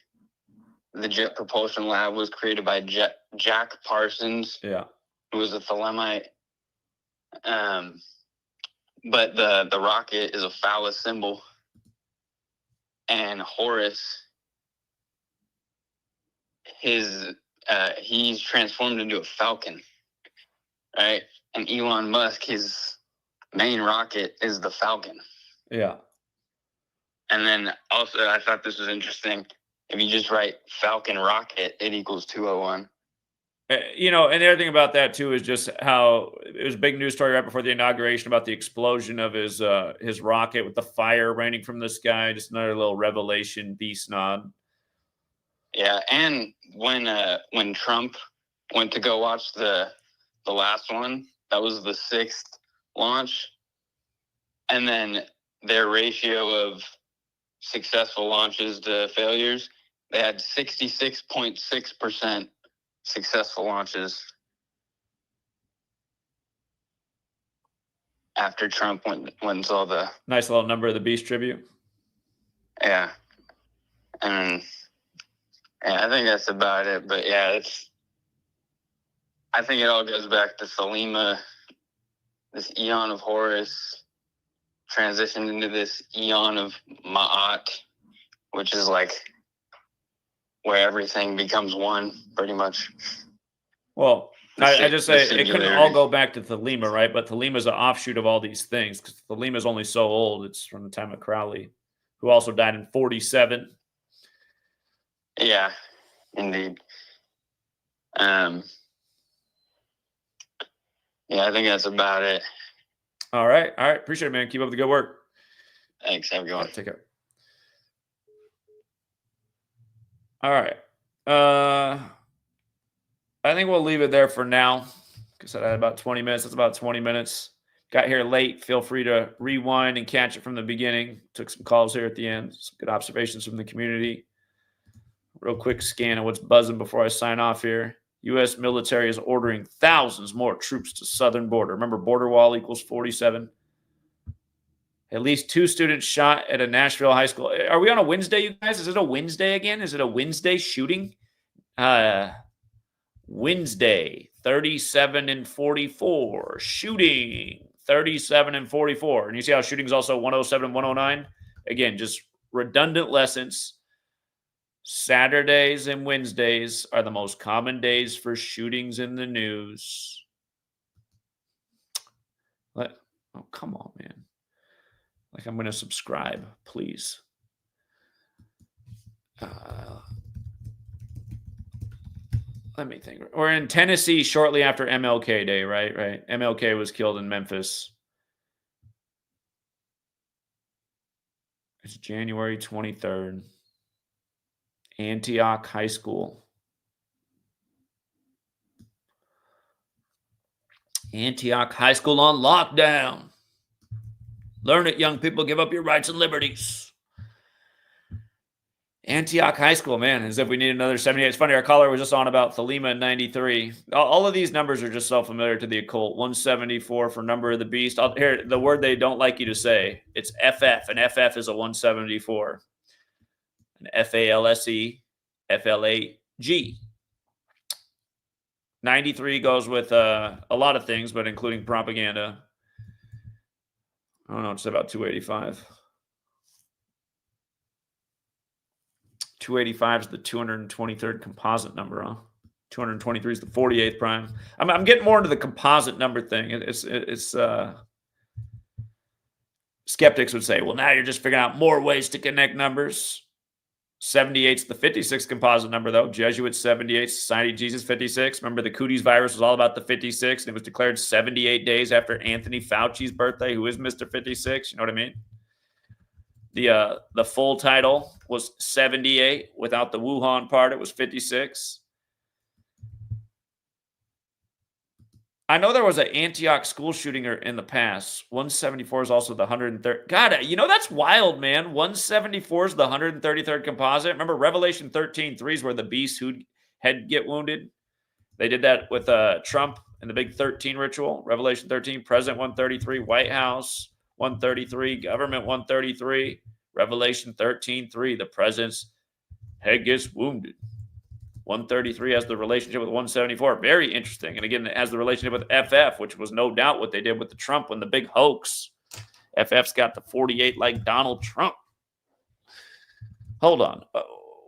the Jet Propulsion Lab was created by Jack Parsons. Yeah. Who was a Thelemite. But the rocket is a phallus symbol. And Horus, he's transformed into a falcon, right? And Elon Musk, his main rocket is the Falcon. Yeah. And then also, I thought this was interesting. If you just write Falcon rocket, it equals 201. And the other thing about that too is just how it was a big news story right before the inauguration about the explosion of his rocket with the fire raining from the sky. Just another little revelation, beast nod. Yeah, and when Trump went to go watch the last one, that was the 6th launch, and then their ratio of successful launches to failures, they had 66.6% successful launches after Trump went and saw the nice little number of the beast tribute. Yeah. And yeah, I think that's about it. But yeah, I think it all goes back to Thelema, this eon of Horus transitioned into this eon of Ma'at, which is like where everything becomes one, pretty much. Well, I just say it couldn't all singularity. go back to Thelema, right? But Thelema is an offshoot of all these things because Thelema is only so old. It's from the time of Crowley, who also died in 47. Yeah, indeed. Yeah, I think that's about it. All right. Appreciate it, man. Keep up the good work. Thanks. Have a good one. Take care. All right. I think we'll leave it there for now. Because I had about 20 minutes. That's about 20 minutes. Got here late. Feel free to rewind and catch it from the beginning. Took some calls here at the end. Some good observations from the community. Real quick scan of what's buzzing before I sign off here. U.S. military is ordering thousands more troops to southern border. Remember, border wall equals 47. At least 2 students shot at a Nashville high school. Are we on a Wednesday, you guys? Is it a Wednesday again? Is it a Wednesday shooting? Wednesday, 37 and 44. Shooting, 37 and 44. And you see how shooting is also 107 and 109? Again, just redundant lessons. Saturdays and Wednesdays are the most common days for shootings in the news. Oh, come on, man. Like, I'm going to subscribe, please. Let me think. We're in Tennessee shortly after MLK Day, right? Right. MLK was killed in Memphis. It's January 23rd. Antioch High School. Antioch High School on lockdown. Learn it, young people. Give up your rights and liberties. Antioch High School, man, as if we need another 78. It's funny, our caller was just on about Thelema in 93. All of these numbers are just so familiar to the occult. 174 for number of the beast. Here, the word they don't like you to say. It's FF, and FF is a 174. And FALSE, FLAG. 93 goes with a lot of things, but including propaganda. I don't know, it's about 285. 285 is the 223rd composite number, huh? 223 is the 48th prime. I'm getting more into the composite number thing. It's skeptics would say, well, now you're just figuring out more ways to connect numbers. 78 is the 56th composite number, though. Jesuits 78, Society of Jesus 56. Remember, the cooties virus was all about the 56, and it was declared 78 days after Anthony Fauci's birthday, who is Mr. 56. You know what I mean? The full title was 78. Without the Wuhan part, it was 56. I know there was an Antioch school shooting in the past. 174 is also the 103rd. God, you know, that's wild, man. 174 is the 133rd composite. Remember, Revelation 13:3 is where the beast who had get wounded. They did that with Trump and the big 13 ritual. Revelation 13, President 133, White House 133, Government 133. Revelation 13:3, the president's head gets wounded. 133 has the relationship with 174. Very interesting. And again, it has the relationship with FF, which was no doubt what they did with the Trump when the big hoax. FF's got the 48 like Donald Trump. Hold on.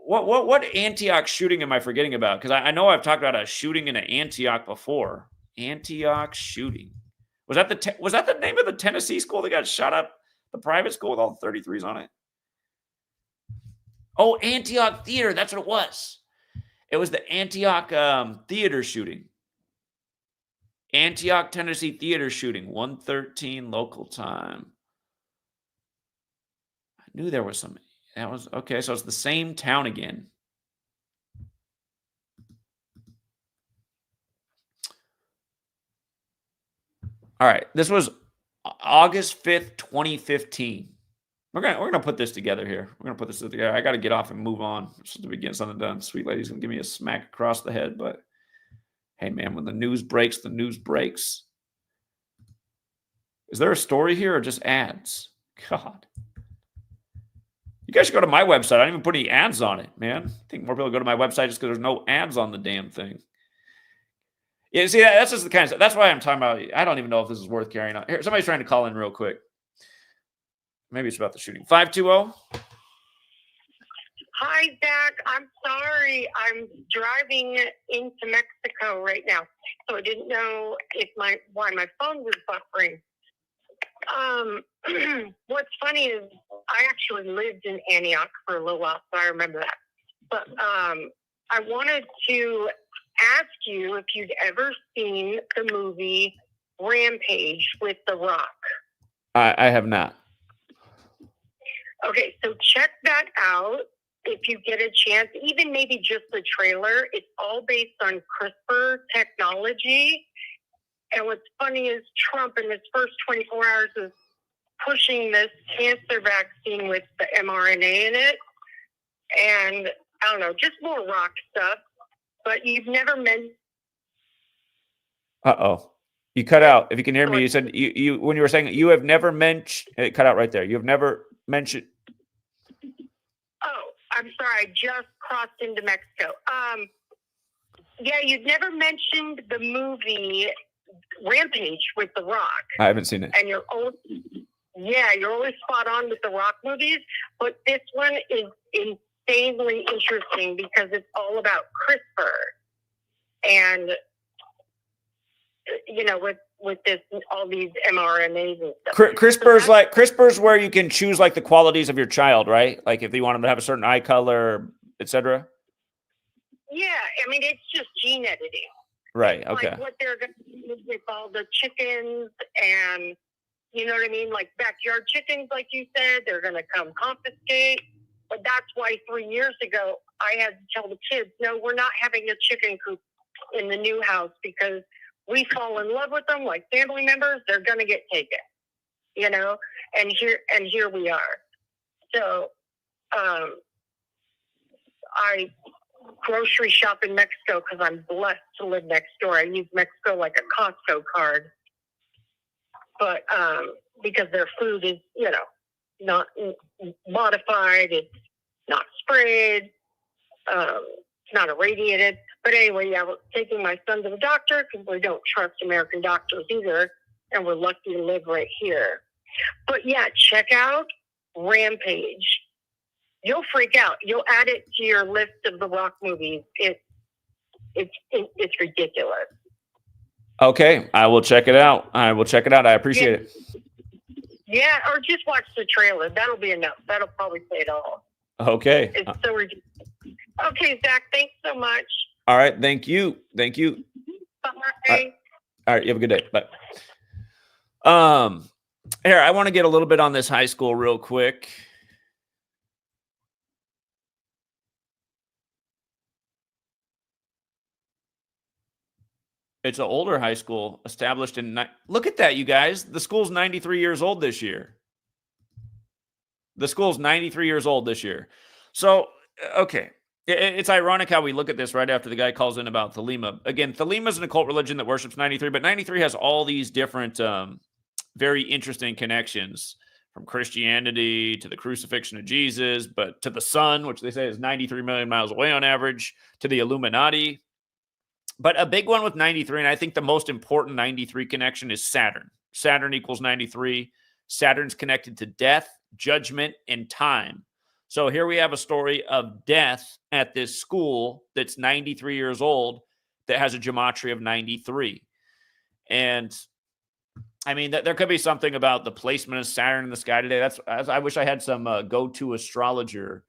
What Antioch shooting am I forgetting about? Because I know I've talked about a shooting in Antioch before. Antioch shooting. Was that the name of the Tennessee school that got shot up? The private school with all the 33s on it? Oh, Antioch Theater. That's what it was. It was the Antioch theater shooting. Antioch, Tennessee theater shooting. 1:13 local time. I knew there was some. That was okay. So it's the same town again. All right. This was August 5th, 2015. We're gonna put this together here. We're gonna put this together. I gotta get off and move on. Just to get something done. Sweet lady's gonna give me a smack across the head, but hey man, when the news breaks, the news breaks. Is there a story here or just ads? God. You guys should go to my website. I don't even put any ads on it, man. I think more people go to my website just because there's no ads on the damn thing. Yeah, see, that's just the kind of stuff. That's why I'm talking about. I don't even know if this is worth carrying on. Here, somebody's trying to call in real quick. Maybe it's about the shooting. 520. Hi, Zach. I'm sorry. I'm driving into Mexico right now, so I didn't know why my phone was buffering. What's funny is I actually lived in Antioch for a little while, so I remember that. But I wanted to ask you if you'd ever seen the movie Rampage with The Rock. I have not. Okay, so check that out if you get a chance, even maybe just the trailer. It's all based on CRISPR technology. And what's funny is Trump in his first 24 hours is pushing this cancer vaccine with the mRNA in it. And I don't know, just more rock stuff. But you've never mentioned. Uh-oh. You cut out. If you can hear me, you said you when you were saying you have never mentioned, it cut out right there. You have never mentioned. Oh, I'm sorry. I just crossed into Mexico. Yeah, you'd never mentioned the movie Rampage with The Rock. I haven't seen it. And you're always spot on with the Rock movies, but this one is insanely interesting because it's all about CRISPR. And, you know, with this, all these mRNAs and stuff. CRISPR's where you can choose like the qualities of your child, right? Like if you want them to have a certain eye color, etc. Yeah, I mean, it's just gene editing. Right. Okay. Like what they're going to do with all the chickens and, you know what I mean? Like backyard chickens, like you said, they're going to come confiscate. But that's why 3 years ago, I had to tell the kids, no, we're not having a chicken coop in the new house because we fall in love with them like family members. They're going to get taken, you know? And here we are. So I grocery shop in Mexico because I'm blessed to live next door. I use Mexico like a Costco card. But because their food is, you know, not modified, it's not sprayed, it's not irradiated. But anyway, yeah, we're taking my son to the doctor because we don't trust American doctors either, and we're lucky to live right here. But yeah, check out Rampage. You'll freak out. You'll add it to your list of the Rock movies. It's ridiculous. Okay, I will check it out. I appreciate it. Yeah, or just watch the trailer. That'll be enough. That'll probably say it all. Okay. It's so ridiculous. Okay, Zach, thanks so much. All right, thank you. Bye. All right, you have a good day. Bye. Here, I want to get a little bit on this high school real quick. It's an older high school established in... Look at that, you guys. The school's 93 years old this year. The school's 93 years old this year. So, okay. It's ironic how we look at this right after the guy calls in about Thelema. Again, Thelema is an occult religion that worships 93, but 93 has all these different, very interesting connections from Christianity to the crucifixion of Jesus, but to the sun, which they say is 93 million miles away on average, to the Illuminati. But a big one with 93, and I think the most important 93 connection is Saturn. Saturn equals 93. Saturn's connected to death, judgment, and time. So here we have a story of death at this school that's 93 years old that has a gematria of 93. And I mean, there could be something about the placement of Saturn in the sky today. I wish I had some go-to astrologer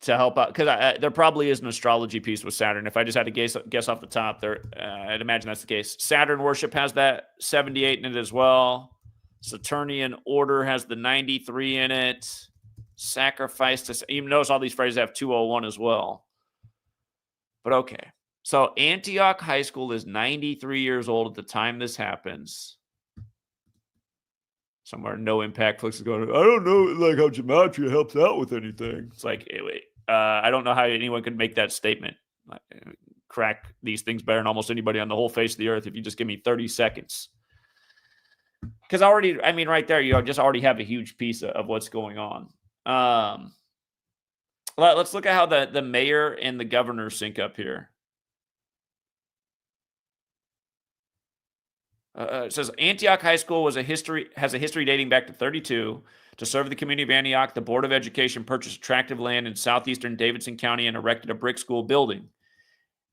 to help out, because there probably is an astrology piece with Saturn. If I just had to guess off the top, I'd imagine that's the case. Saturn worship has that 78 in it as well. Saturnian order has the 93 in it. Sacrifice to... Even notice all these phrases have 201 as well. But okay. So Antioch High School is 93 years old at the time this happens. Somewhere No Impact Flicks is going, I don't know like how gematria helps out with anything. It's like, wait, I don't know how anyone could make that statement. Crack these things better than almost anybody on the whole face of the earth if you just give me 30 seconds. Because already, I mean, right there, you just already have a huge piece of what's going on. Let's look at how the mayor and the governor sync up here. It says Antioch High School has a history dating back to 32. To serve the community of Antioch, the Board of Education purchased attractive land in southeastern Davidson County and erected a brick school building.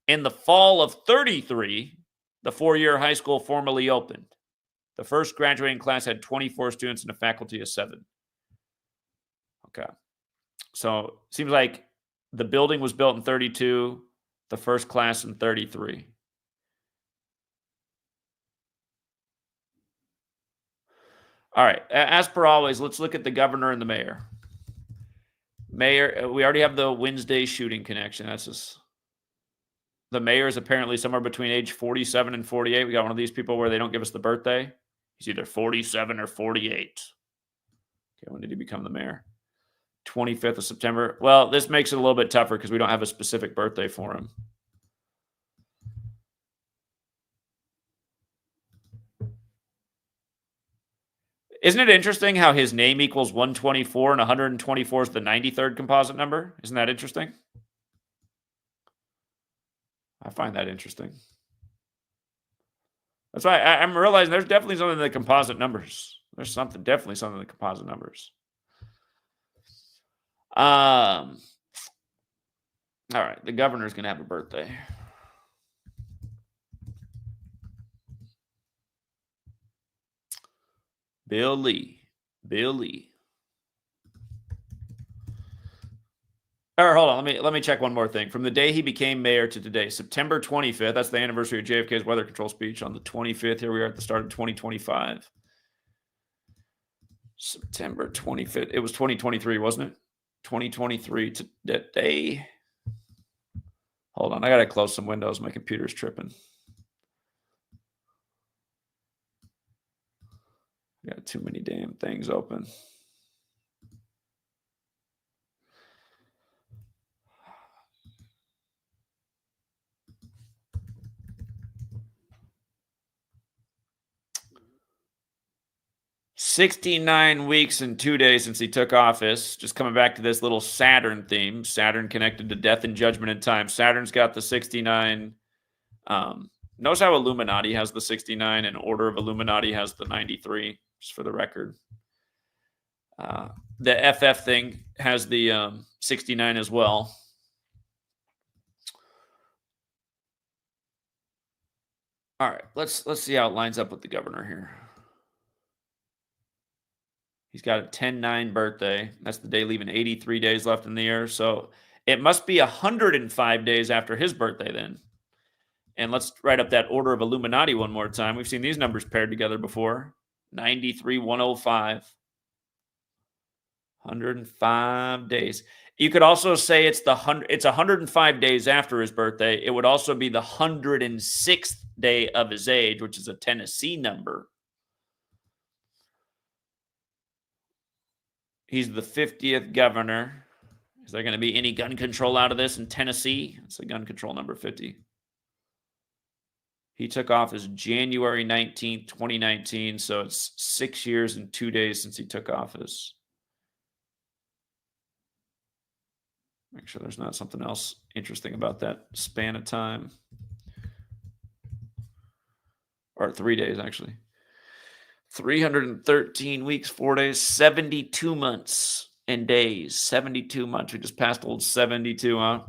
In the fall of 33, the four-year high school formally opened. The first graduating class had 24 students and a faculty of 7. Okay. So it seems like the building was built in 32, the first class in 33. All right. As per always, let's look at the governor and the mayor. Mayor, we already have the Wednesday shooting connection. That's just... The mayor is apparently somewhere between age 47 and 48. We got one of these people where they don't give us the birthday. He's either 47 or 48. Okay, when did he become the mayor? 25th of September. Well, this makes it a little bit tougher because we don't have a specific birthday for him. Isn't it interesting how his name equals 124 and 124 is the 93rd composite number? Isn't that interesting? I find that interesting. That's why I'm realizing there's definitely something in the composite numbers. There's definitely something in the composite numbers. All right, the governor's going to have a birthday. Bill Lee. All right, hold on. Let me check one more thing. From the day he became mayor to today, September 25th, that's the anniversary of JFK's weather control speech on the 25th. Here we are at the start of 2025. September 25th. It was 2023, wasn't it? 2023 today. Hold on. I got to close some windows. My computer's tripping. I got too many damn things open. "69 weeks and 2 days since he took office." Just coming back to this little Saturn theme. Saturn connected to death and judgment and time. Saturn's got the 69. Notice how Illuminati has the 69 and Order of Illuminati has the 93, just for the record. The FF thing has the 69 as well. All right, let's see how it lines up with the governor here. He's got a 10-9 birthday. That's the day leaving 83 days left in the year. So it must be 105 days after his birthday then. And let's write up that Order of Illuminati one more time. We've seen these numbers paired together before. 93, 105. 105 days. You could also say it's 105 days after his birthday. It would also be the 106th day of his age, which is a Tennessee number. He's the 50th governor. Is there going to be any gun control out of this in Tennessee? It's a gun control number 50. He took office January 19th, 2019. So it's 6 years and 2 days since he took office. Make sure there's not something else interesting about that span of time. Or 3 days, actually. 313 weeks, 4 days, 72 months and days. 72 months. We just passed old 72, huh?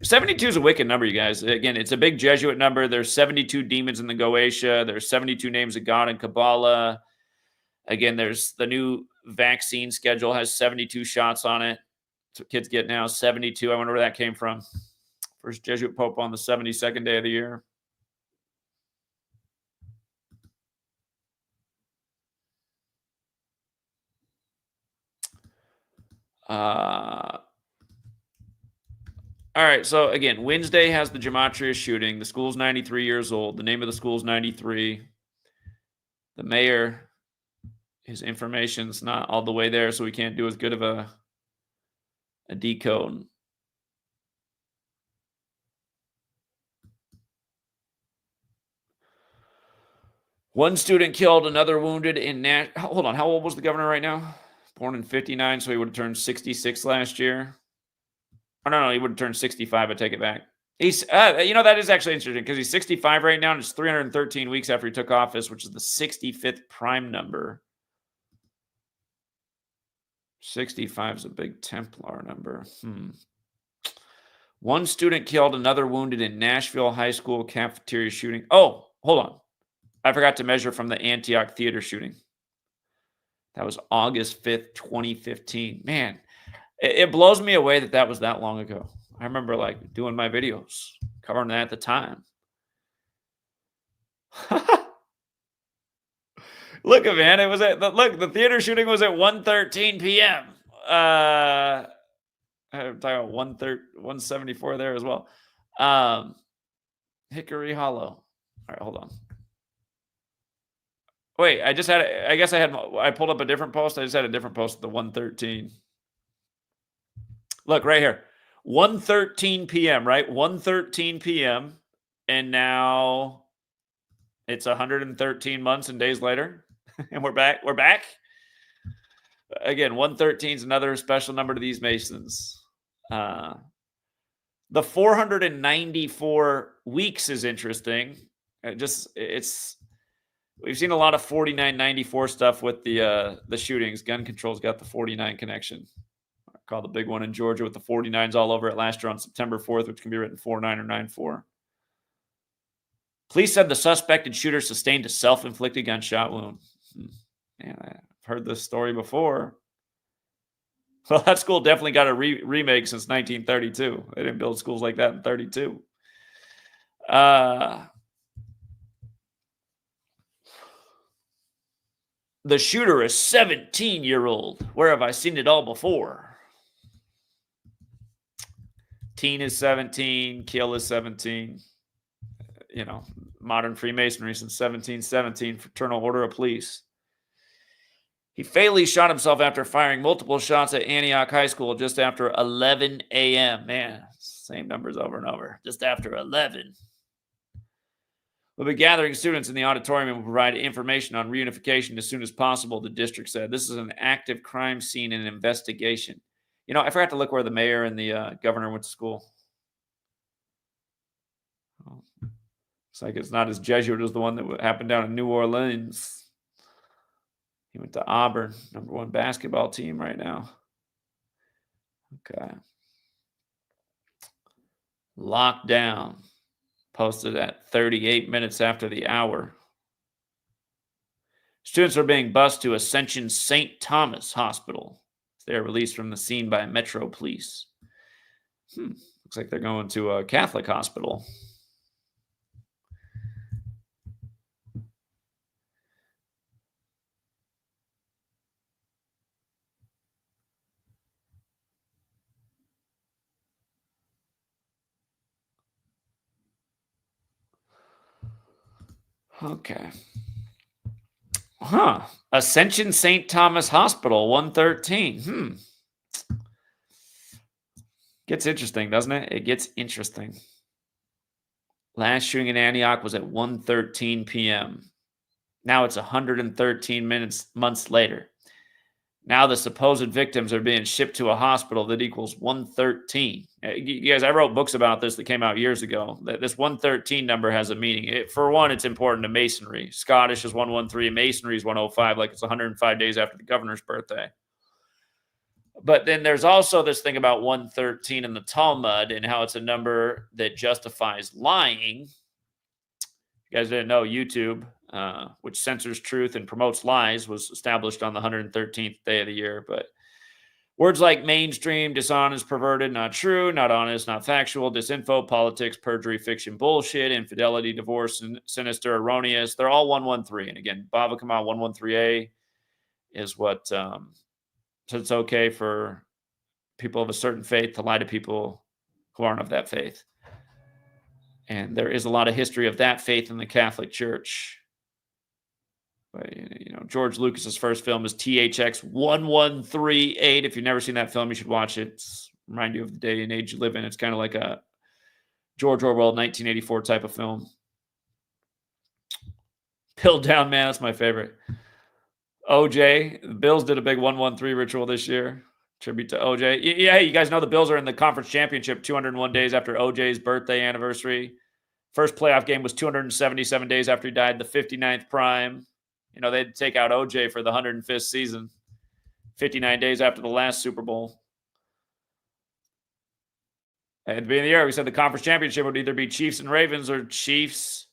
72 is a wicked number, you guys. Again, it's a big Jesuit number. There's 72 demons in the Goetia. There's 72 names of God in Kabbalah. Again, there's the new vaccine schedule has 72 shots on it. That's what kids get now, 72. I wonder where that came from. First Jesuit Pope on the 72nd day of the year. All right, so again, Wednesday has the Gematria shooting. The school's 93 years old. The name of the school's 93. The mayor, his information's not all the way there, so we can't do as good of a decode. One student killed, another wounded in Hold on, how old was the governor right now? Born in 59, so he would have turned 66 last year. Oh, no, he would have turned 65. I take it back. He's, that is actually interesting because he's 65 right now, and it's 313 weeks after he took office, which is the 65th prime number. 65 is a big Templar number. One student killed, another wounded in Nashville high school cafeteria shooting. Oh, hold on. I forgot to measure from the Antioch theater shooting. That was August 5th, 2015. Man, it blows me away that was that long ago. I remember like doing my videos, covering that at the time. Look, man, it was the theater shooting was at 1:13 p.m. I'm talking about 174 there as well. Hickory Hollow. All right, hold on. Wait, I pulled up a different post. I just had a different post at the 1:13. Look right here. 1:13 p.m., right? 1:13 p.m. And now it's 113 months and days later. And we're back. We're back. Again, 113 is another special number to these Masons. The 494 weeks is interesting. We've seen a lot of 4994 stuff with the shootings. Gun control's got the 49 connection. I call the big one in Georgia with the 49s all over it last year on September 4th, which can be written 49 or 94. Police said the suspected shooter sustained a self-inflicted gunshot wound. Man, I've heard this story before. Well, that school definitely got a remake since 1932. They didn't build schools like that in 32. The shooter is 17-year-old. Where have I seen it all before? Teen is 17. Kill is 17. Modern Freemasonry since 1717, Fraternal Order of Police. He fatally shot himself after firing multiple shots at Antioch High School just after 11 a.m. Man, same numbers over and over. Just after 11. We'll be gathering students in the auditorium and will provide information on reunification as soon as possible, the district said. This is an active crime scene and investigation. I forgot to look where the mayor and the governor went to school. Looks like it's not as Jesuit as the one that happened down in New Orleans. He went to Auburn, #1 basketball team right now. Okay. Lockdown. Posted at 38 minutes after the hour. Students are being bused to Ascension St. Thomas Hospital. They're released from the scene by Metro Police. Looks like they're going to a Catholic hospital. Okay. Ascension St. Thomas Hospital, 113. Gets interesting, doesn't it? It gets interesting. Last shooting in Antioch was at 1:13 p.m. Now it's 113 months later. Now the supposed victims are being shipped to a hospital that equals 113. You guys, I wrote books about this that came out years ago. This 113 number has a meaning. For one, it's important to Masonry. Scottish is 113. Masonry is 105, like it's 105 days after the governor's birthday. But then there's also this thing about 113 in the Talmud and how it's a number that justifies lying. You guys didn't know YouTube, which censors truth and promotes lies, was established on the 113th day of the year. But words like mainstream, dishonest, perverted, not true, not honest, not factual, disinfo, politics, perjury, fiction, bullshit, infidelity, divorce, sinister, erroneous, they're all 113. And again, Bava Kama 113A is what so it's okay for people of a certain faith to lie to people who aren't of that faith. And there is a lot of history of that faith in the Catholic Church. But, George Lucas's first film is THX 1138. If you've never seen that film, you should watch it. Remind you of the day and age you live in. It's kind of like a George Orwell 1984 type of film. Pill down, man. That's my favorite. OJ. The Bills did a big 1-1-3 ritual this year. Tribute to OJ. Yeah, you guys know the Bills are in the conference championship 201 days after OJ's birthday anniversary. First playoff game was 277 days after he died, the 59th prime. You know, they'd take out OJ for the 105th season, 59 days after the last Super Bowl. At the beginning of the year, we said the conference championship would either be Chiefs and Ravens or Chiefs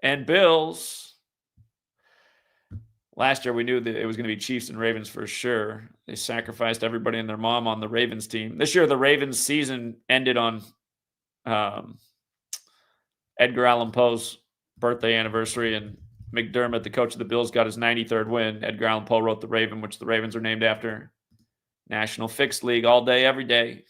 and Bills. Last year, we knew that it was going to be Chiefs and Ravens for sure. They sacrificed everybody and their mom on the Ravens team. This year, the Ravens season ended on Edgar Allan Poe's birthday anniversary, and McDermott, the coach of the Bills, got his 93rd win. Edgar Allan Poe wrote The Raven, which the Ravens are named after. National Fixed League all day, every day.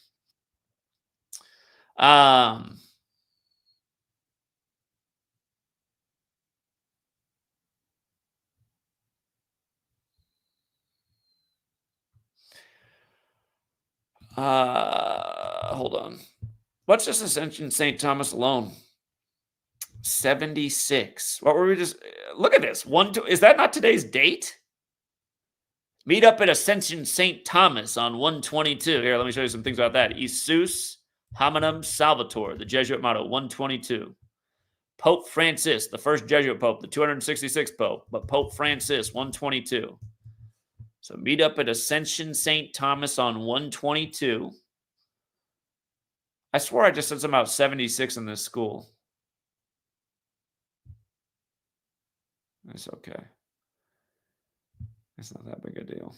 Hold on. What's this Ascension St. Thomas alone? 76. What were we just look at this? Is that not today's date? Meet up at Ascension St. Thomas on 122. Here, let me show you some things about that. Isus Hominum Salvator, the Jesuit motto, 122. Pope Francis, the first Jesuit pope, the 266th pope, but Pope Francis, 122. So meet up at Ascension St. Thomas on 122. I swore I just said something about 76 in this school. It's okay. It's not that big a deal.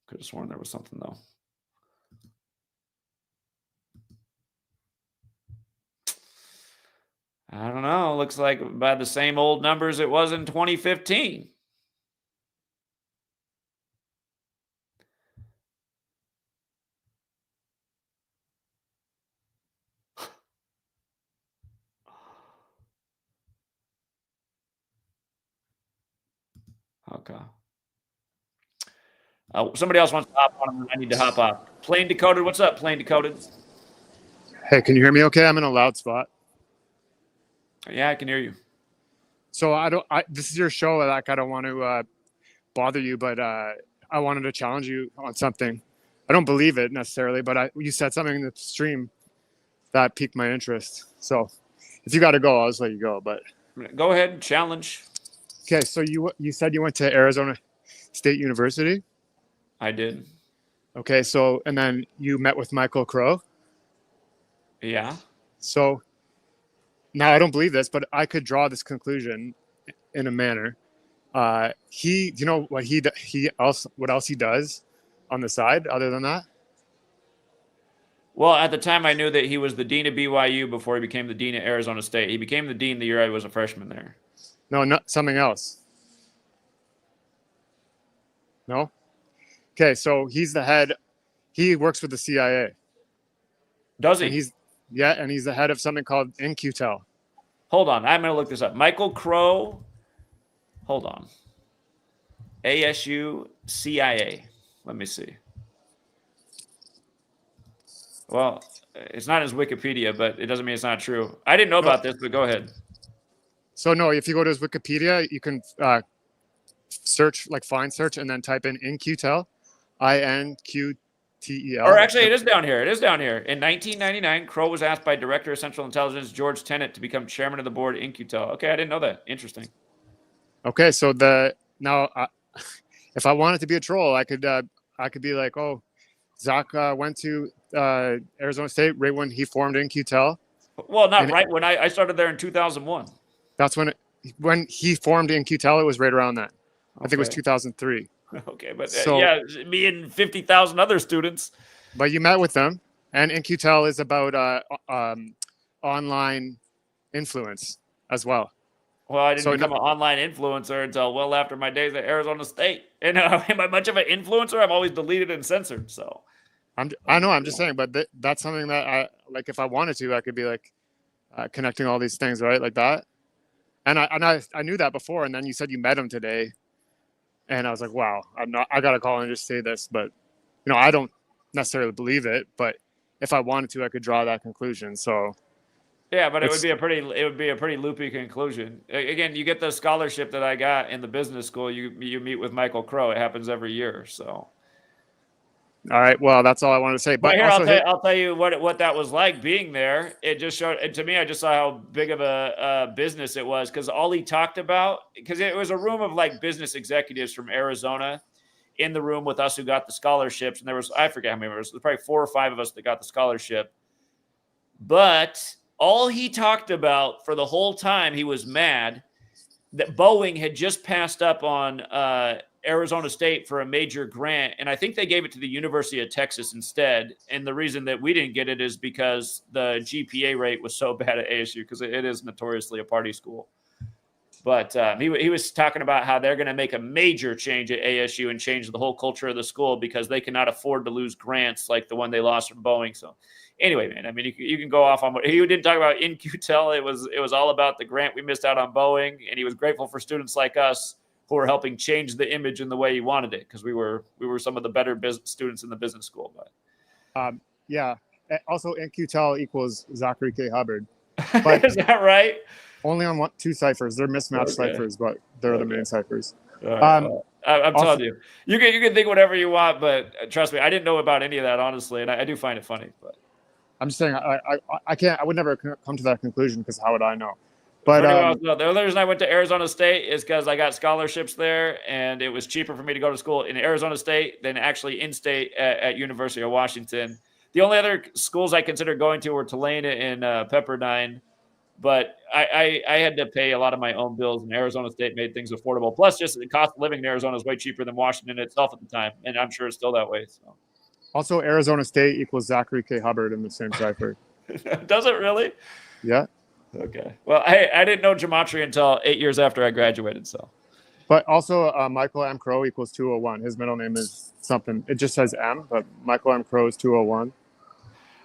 Could have sworn there was something, though. I don't know. Looks like by the same old numbers it was in 2015. Okay. Somebody else wants to hop on. I need to hop off. Plain Decoded. What's up, Plain Decoded? Hey, can you hear me okay? I'm in a loud spot. Yeah, I can hear you. So this is your show. Like, I don't want to bother you, but I wanted to challenge you on something. I don't believe it necessarily, but you said something in the stream that piqued my interest. So if you got to go, I'll just let you go. But go ahead and challenge. Okay, so you said you went to Arizona State University? I did. Okay, so and then you met with Michael Crow? Yeah. So now I don't believe this, but I could draw this conclusion in a manner. You know what what else he does on the side other than that? Well, at the time I knew that he was the dean of BYU before he became the dean at Arizona State. He became the dean the year I was a freshman there. No, not something else. No? Okay, so he's the head. He works with the CIA. Does he? And he's the head of something called In-Q-Tel. Hold on. I'm going to look this up. Michael Crow. Hold on. ASU CIA. Let me see. Well, it's not his Wikipedia, but it doesn't mean it's not true. I didn't know about this, but go ahead. So no, if you go to his Wikipedia, you can search, like find search, and then type in In-Q-Tel, INQTEL. Or actually, it is down here. It is down here. In 1999, Crow was asked by Director of Central Intelligence George Tenet to become chairman of the board of In-Q-Tel. Okay, I didn't know that. Interesting. Okay, so if I wanted to be a troll, I could be like, oh, Zach went to Arizona State right when he formed In-Q-Tel. Well, not right when I started there in 2001. That's when he formed In-Q-Tel. It was right around that. I think it was 2003. Okay, but so, yeah, me and 50,000 other students. But you met with them, and In-Q-Tel is about online influence as well. Well, I didn't become an online influencer until well after my days at Arizona State. And am I much of an influencer? I'm always deleted and censored. So I know. I'm just saying, but that's something that I like. If I wanted to, I could be like connecting all these things, right, like that. And I knew that before, and then you said you met him today, and I was like, wow, I gotta call and just say this, but I don't necessarily believe it, but if I wanted to, I could draw that conclusion. So Yeah, but It's- it would be a pretty loopy conclusion. Again, you get the scholarship that I got in the business school. You meet with Michael Crow. It happens every year. So, all right. Well, that's all I wanted to say. but But here also, I'll tell you what that was like being there. It just showed to me. I just saw how big of a business it was because all he talked about, because it was a room of like business executives from Arizona in the room with us who got the scholarships, and there was, I forget how many, there was probably 4 or 5 of us that got the scholarship, but all he talked about for the whole time, he was mad that Boeing had just passed up on Arizona State for a major grant. And I think they gave it to the University of Texas instead. And the reason that we didn't get it is because the GPA rate was so bad at ASU, because it is notoriously a party school. But he was talking about how they're going to make a major change at ASU and change the whole culture of the school because they cannot afford to lose grants like the one they lost from Boeing. So anyway, man, I mean, you can go off on what he didn't talk about in QTEL. It was all about the grant we missed out on Boeing, and he was grateful for students like us who were helping change the image in the way he wanted it, because we were some of the better students in the business school. But yeah. Also, NQTEL equals Zachary K. Hubbard. But is that right? only on 2 ciphers. They're mismatched Okay. ciphers, but they're the main ciphers. I'm telling you, you can think whatever you want, but trust me, I didn't know about any of that, honestly, and I do find it funny. But I'm just saying, I would never come to that conclusion, because how would I know? But the other reason I went to Arizona State is because I got scholarships there, and it was cheaper for me to go to school in Arizona State than actually in state at University of Washington. The only other schools I considered going to were Tulane and Pepperdine. But I had to pay a lot of my own bills, and Arizona State made things affordable. Plus, just the cost of living in Arizona is way cheaper than Washington itself at the time, and I'm sure it's still that way. So, also, Arizona State equals Zachary K. Hubbard in the same cipher. Does it really? Yeah. Okay. Well, I didn't know gematria until 8 years after I graduated. So, but also Michael M. Crow equals 201. His middle name is something. It just says M, but Michael M. Crow is 201.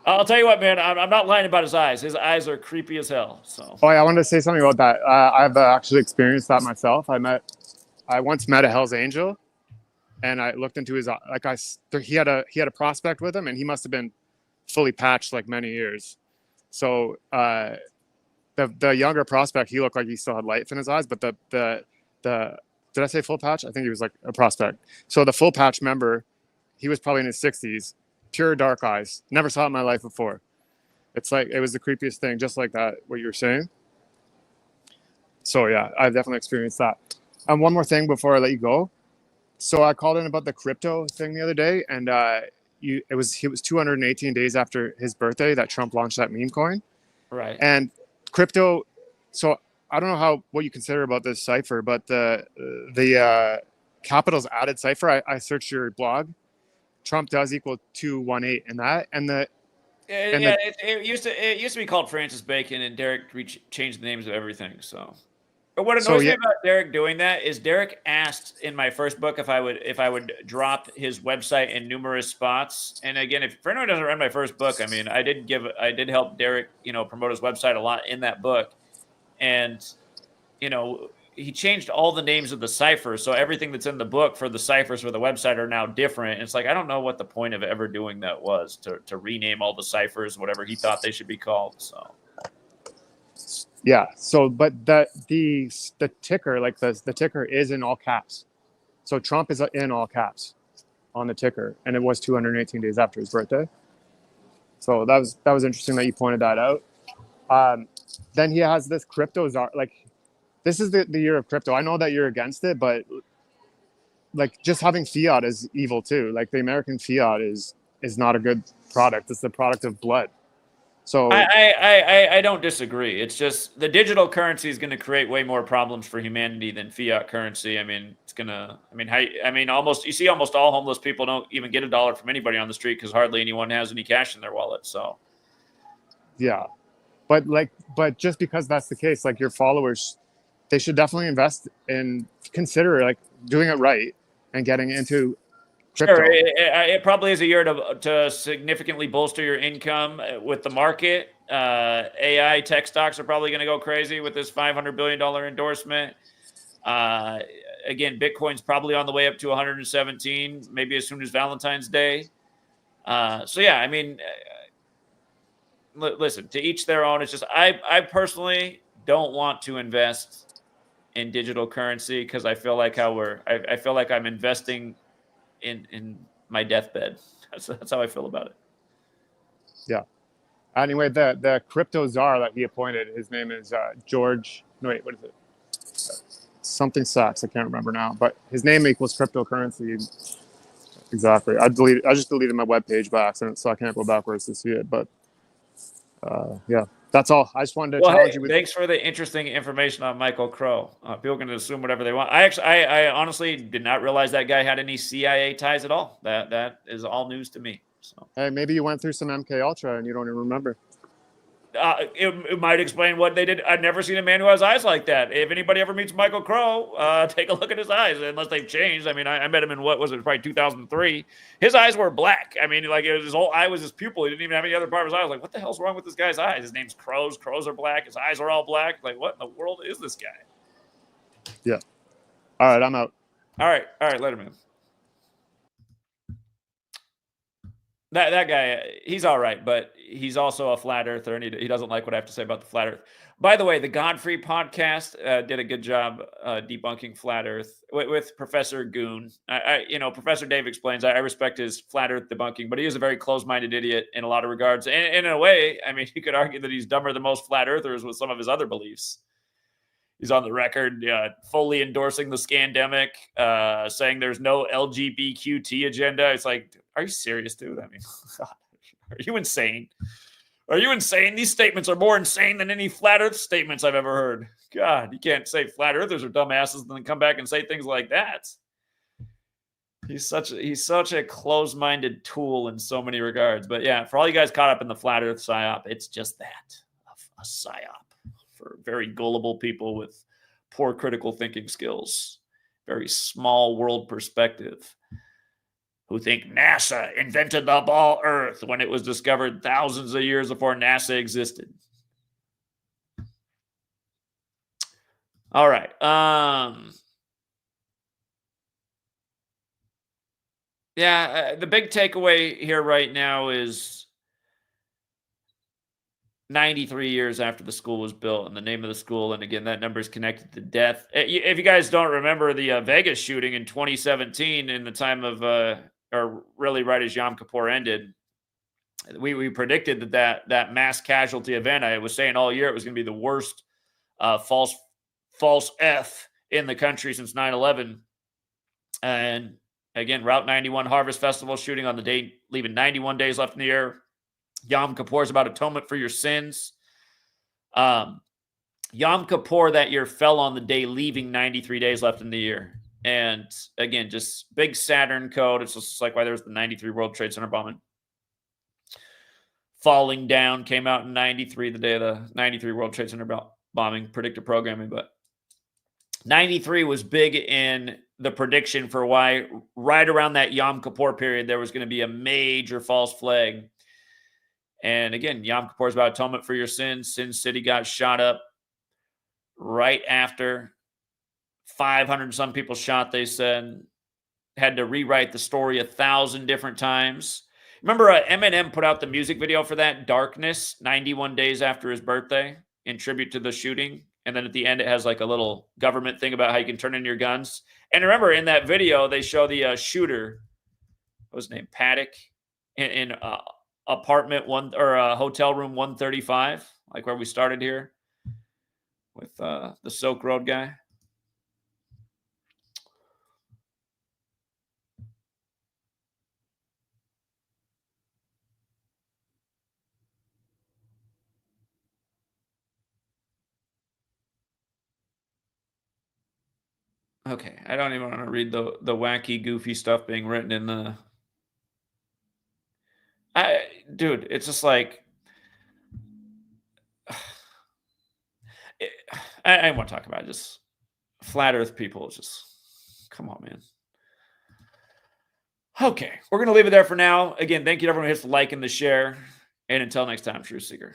I'll tell you what, man. I'm not lying about his eyes. His eyes are creepy as hell. So. Oh, yeah, I wanted to say something about that. I've actually experienced that myself. I once met a Hell's Angel, and I looked into his he had a prospect with him, and he must have been fully patched like many years. So the younger prospect, he looked like he still had life in his eyes, but the did I say full patch? I think he was like a prospect. So the full patch member, he was probably in his 60s. Pure dark eyes. Never saw it in my life before. It's like, it was the creepiest thing, just like that, what you were saying. So yeah, I've definitely experienced that. One more thing before I let you go. So I called in about the crypto thing the other day, and it was 218 days after his birthday that Trump launched that meme coin. Right. And crypto, so I don't know what you consider about this cipher, but the capitals added cipher, I searched your blog. Trump does equal 218 in that, it used to be called Francis Bacon, and Derek changed the names of everything. So, but what annoys me about Derek doing that is Derek asked in my first book if I would drop his website in numerous spots. And again, for anyone who doesn't read my first book, I mean, I did help Derek, promote his website a lot in that book, and he changed all the names of the ciphers. So everything that's in the book for the ciphers for the website are now different. It's like, I don't know what the point of ever doing that was, to rename all the ciphers, whatever he thought they should be called. So, yeah. So, but the ticker, like the ticker is in all caps. So Trump is in all caps on the ticker, and it was 218 days after his birthday. So that was interesting that you pointed that out. Then he has this crypto czar, like, this is the year of crypto. I know that you're against it, but like, just having fiat is evil too. Like, the American fiat is not a good product. It's the product of blood. So I don't disagree. It's just the digital currency is going to create way more problems for humanity than fiat currency. I mean, you see almost all homeless people don't even get $1 from anybody on the street because hardly anyone has any cash in their wallet. So, yeah, but just because that's the case, like, your followers, they should definitely invest and consider like doing it right and getting into crypto. Sure, it probably is a year to significantly bolster your income with the market. AI tech stocks are probably going to go crazy with this $500 billion endorsement. Again, Bitcoin's probably on the way up to 117, maybe as soon as Valentine's Day. So yeah, I mean, listen, to each their own. It's just I personally don't want to invest in digital currency because I feel like I feel like I'm investing in my deathbed. That's how I feel about it. Yeah. Anyway, the crypto czar that he appointed, his name is George. No, wait, what is it? Something Sachs. I can't remember now, but his name equals cryptocurrency. Exactly. I just deleted my webpage by accident, so I can't go backwards to see it. But yeah, that's all. I just wanted to challenge you with. Thanks for the interesting information on Michael Crow. People can assume whatever they want. I honestly did not realize that guy had any CIA ties at all. That is all news to me. So Hey, maybe you went through some MK Ultra and you don't even remember. it might explain what they did. I've never seen a man who has eyes like that. If anybody ever meets Michael Crow, take a look at his eyes, unless they've changed. I mean, I met him in what was it, probably 2003. His eyes were black. I mean, like his whole eye was his pupil. He didn't even have any other part of his eye. I was like, what the hell's wrong with this guy's eyes? His name's Crows. Crows are black. His eyes are all black. Like, what in the world is this guy? Yeah. All right, I'm out. All right, let him in. That guy, he's all right, but he's also a flat earther, and he doesn't like what I have to say about the flat earth. By the way, the Godfrey podcast did a good job debunking flat earth with Professor Goon. Professor Dave explains, I respect his flat earth debunking, but he is a very close-minded idiot in a lot of regards. And in a way, I mean, you could argue that he's dumber than most flat earthers with some of his other beliefs. He's on the record fully endorsing the scandemic, saying there's no LGBTQT agenda. It's like, are you serious, dude? I mean, God, are you insane? Are you insane? These statements are more insane than any flat earth statements I've ever heard. God, you can't say flat earthers are dumbasses and then come back and say things like that. He's such a closed-minded tool in so many regards. But yeah, for all you guys caught up in the flat earth psyop, it's just that, a psyop for very gullible people with poor critical thinking skills, very small world perspective, who think NASA invented the ball Earth when it was discovered thousands of years before NASA existed. All right. The big takeaway here right now is 93 years after the school was built and the name of the school. And again, that number is connected to death. If you guys don't remember the Vegas shooting in 2017 in the time of, or really right as Yom Kippur ended, we predicted that mass casualty event. I was saying all year it was going to be the worst false F in the country since 9/11. And again, Route 91 Harvest Festival shooting on the day, leaving 91 days left in the year. Yom Kippur is about atonement for your sins. Yom Kippur that year fell on the day leaving 93 days left in the year. And again, just big Saturn code. It's just like why there's the 93 World Trade Center bombing. Falling Down came out in 93, the day of the 93 World Trade Center bombing, predictive programming. But 93 was big in the prediction for why right around that Yom Kippur period, there was going to be a major false flag. And again, Yom Kippur is about atonement for your sins. Sin City got shot up right after. 500 some people shot, they said. Had to rewrite the story 1,000 different times. Remember Eminem put out the music video for that, Darkness, 91 days after his birthday, in tribute to the shooting. And then at the end, it has like a little government thing about how you can turn in your guns. And remember, in that video, they show the shooter, what was his name, Paddock, in apartment one or hotel room 135, like where we started here with the Silk Road guy. Okay, I don't even want to read the wacky, goofy stuff being written in the. Dude, it's just like. I want to talk about it. Just flat Earth people. Just come on, man. Okay, we're gonna leave it there for now. Again, thank you to everyone who hits the like and the share. And until next time, Truth Seeker.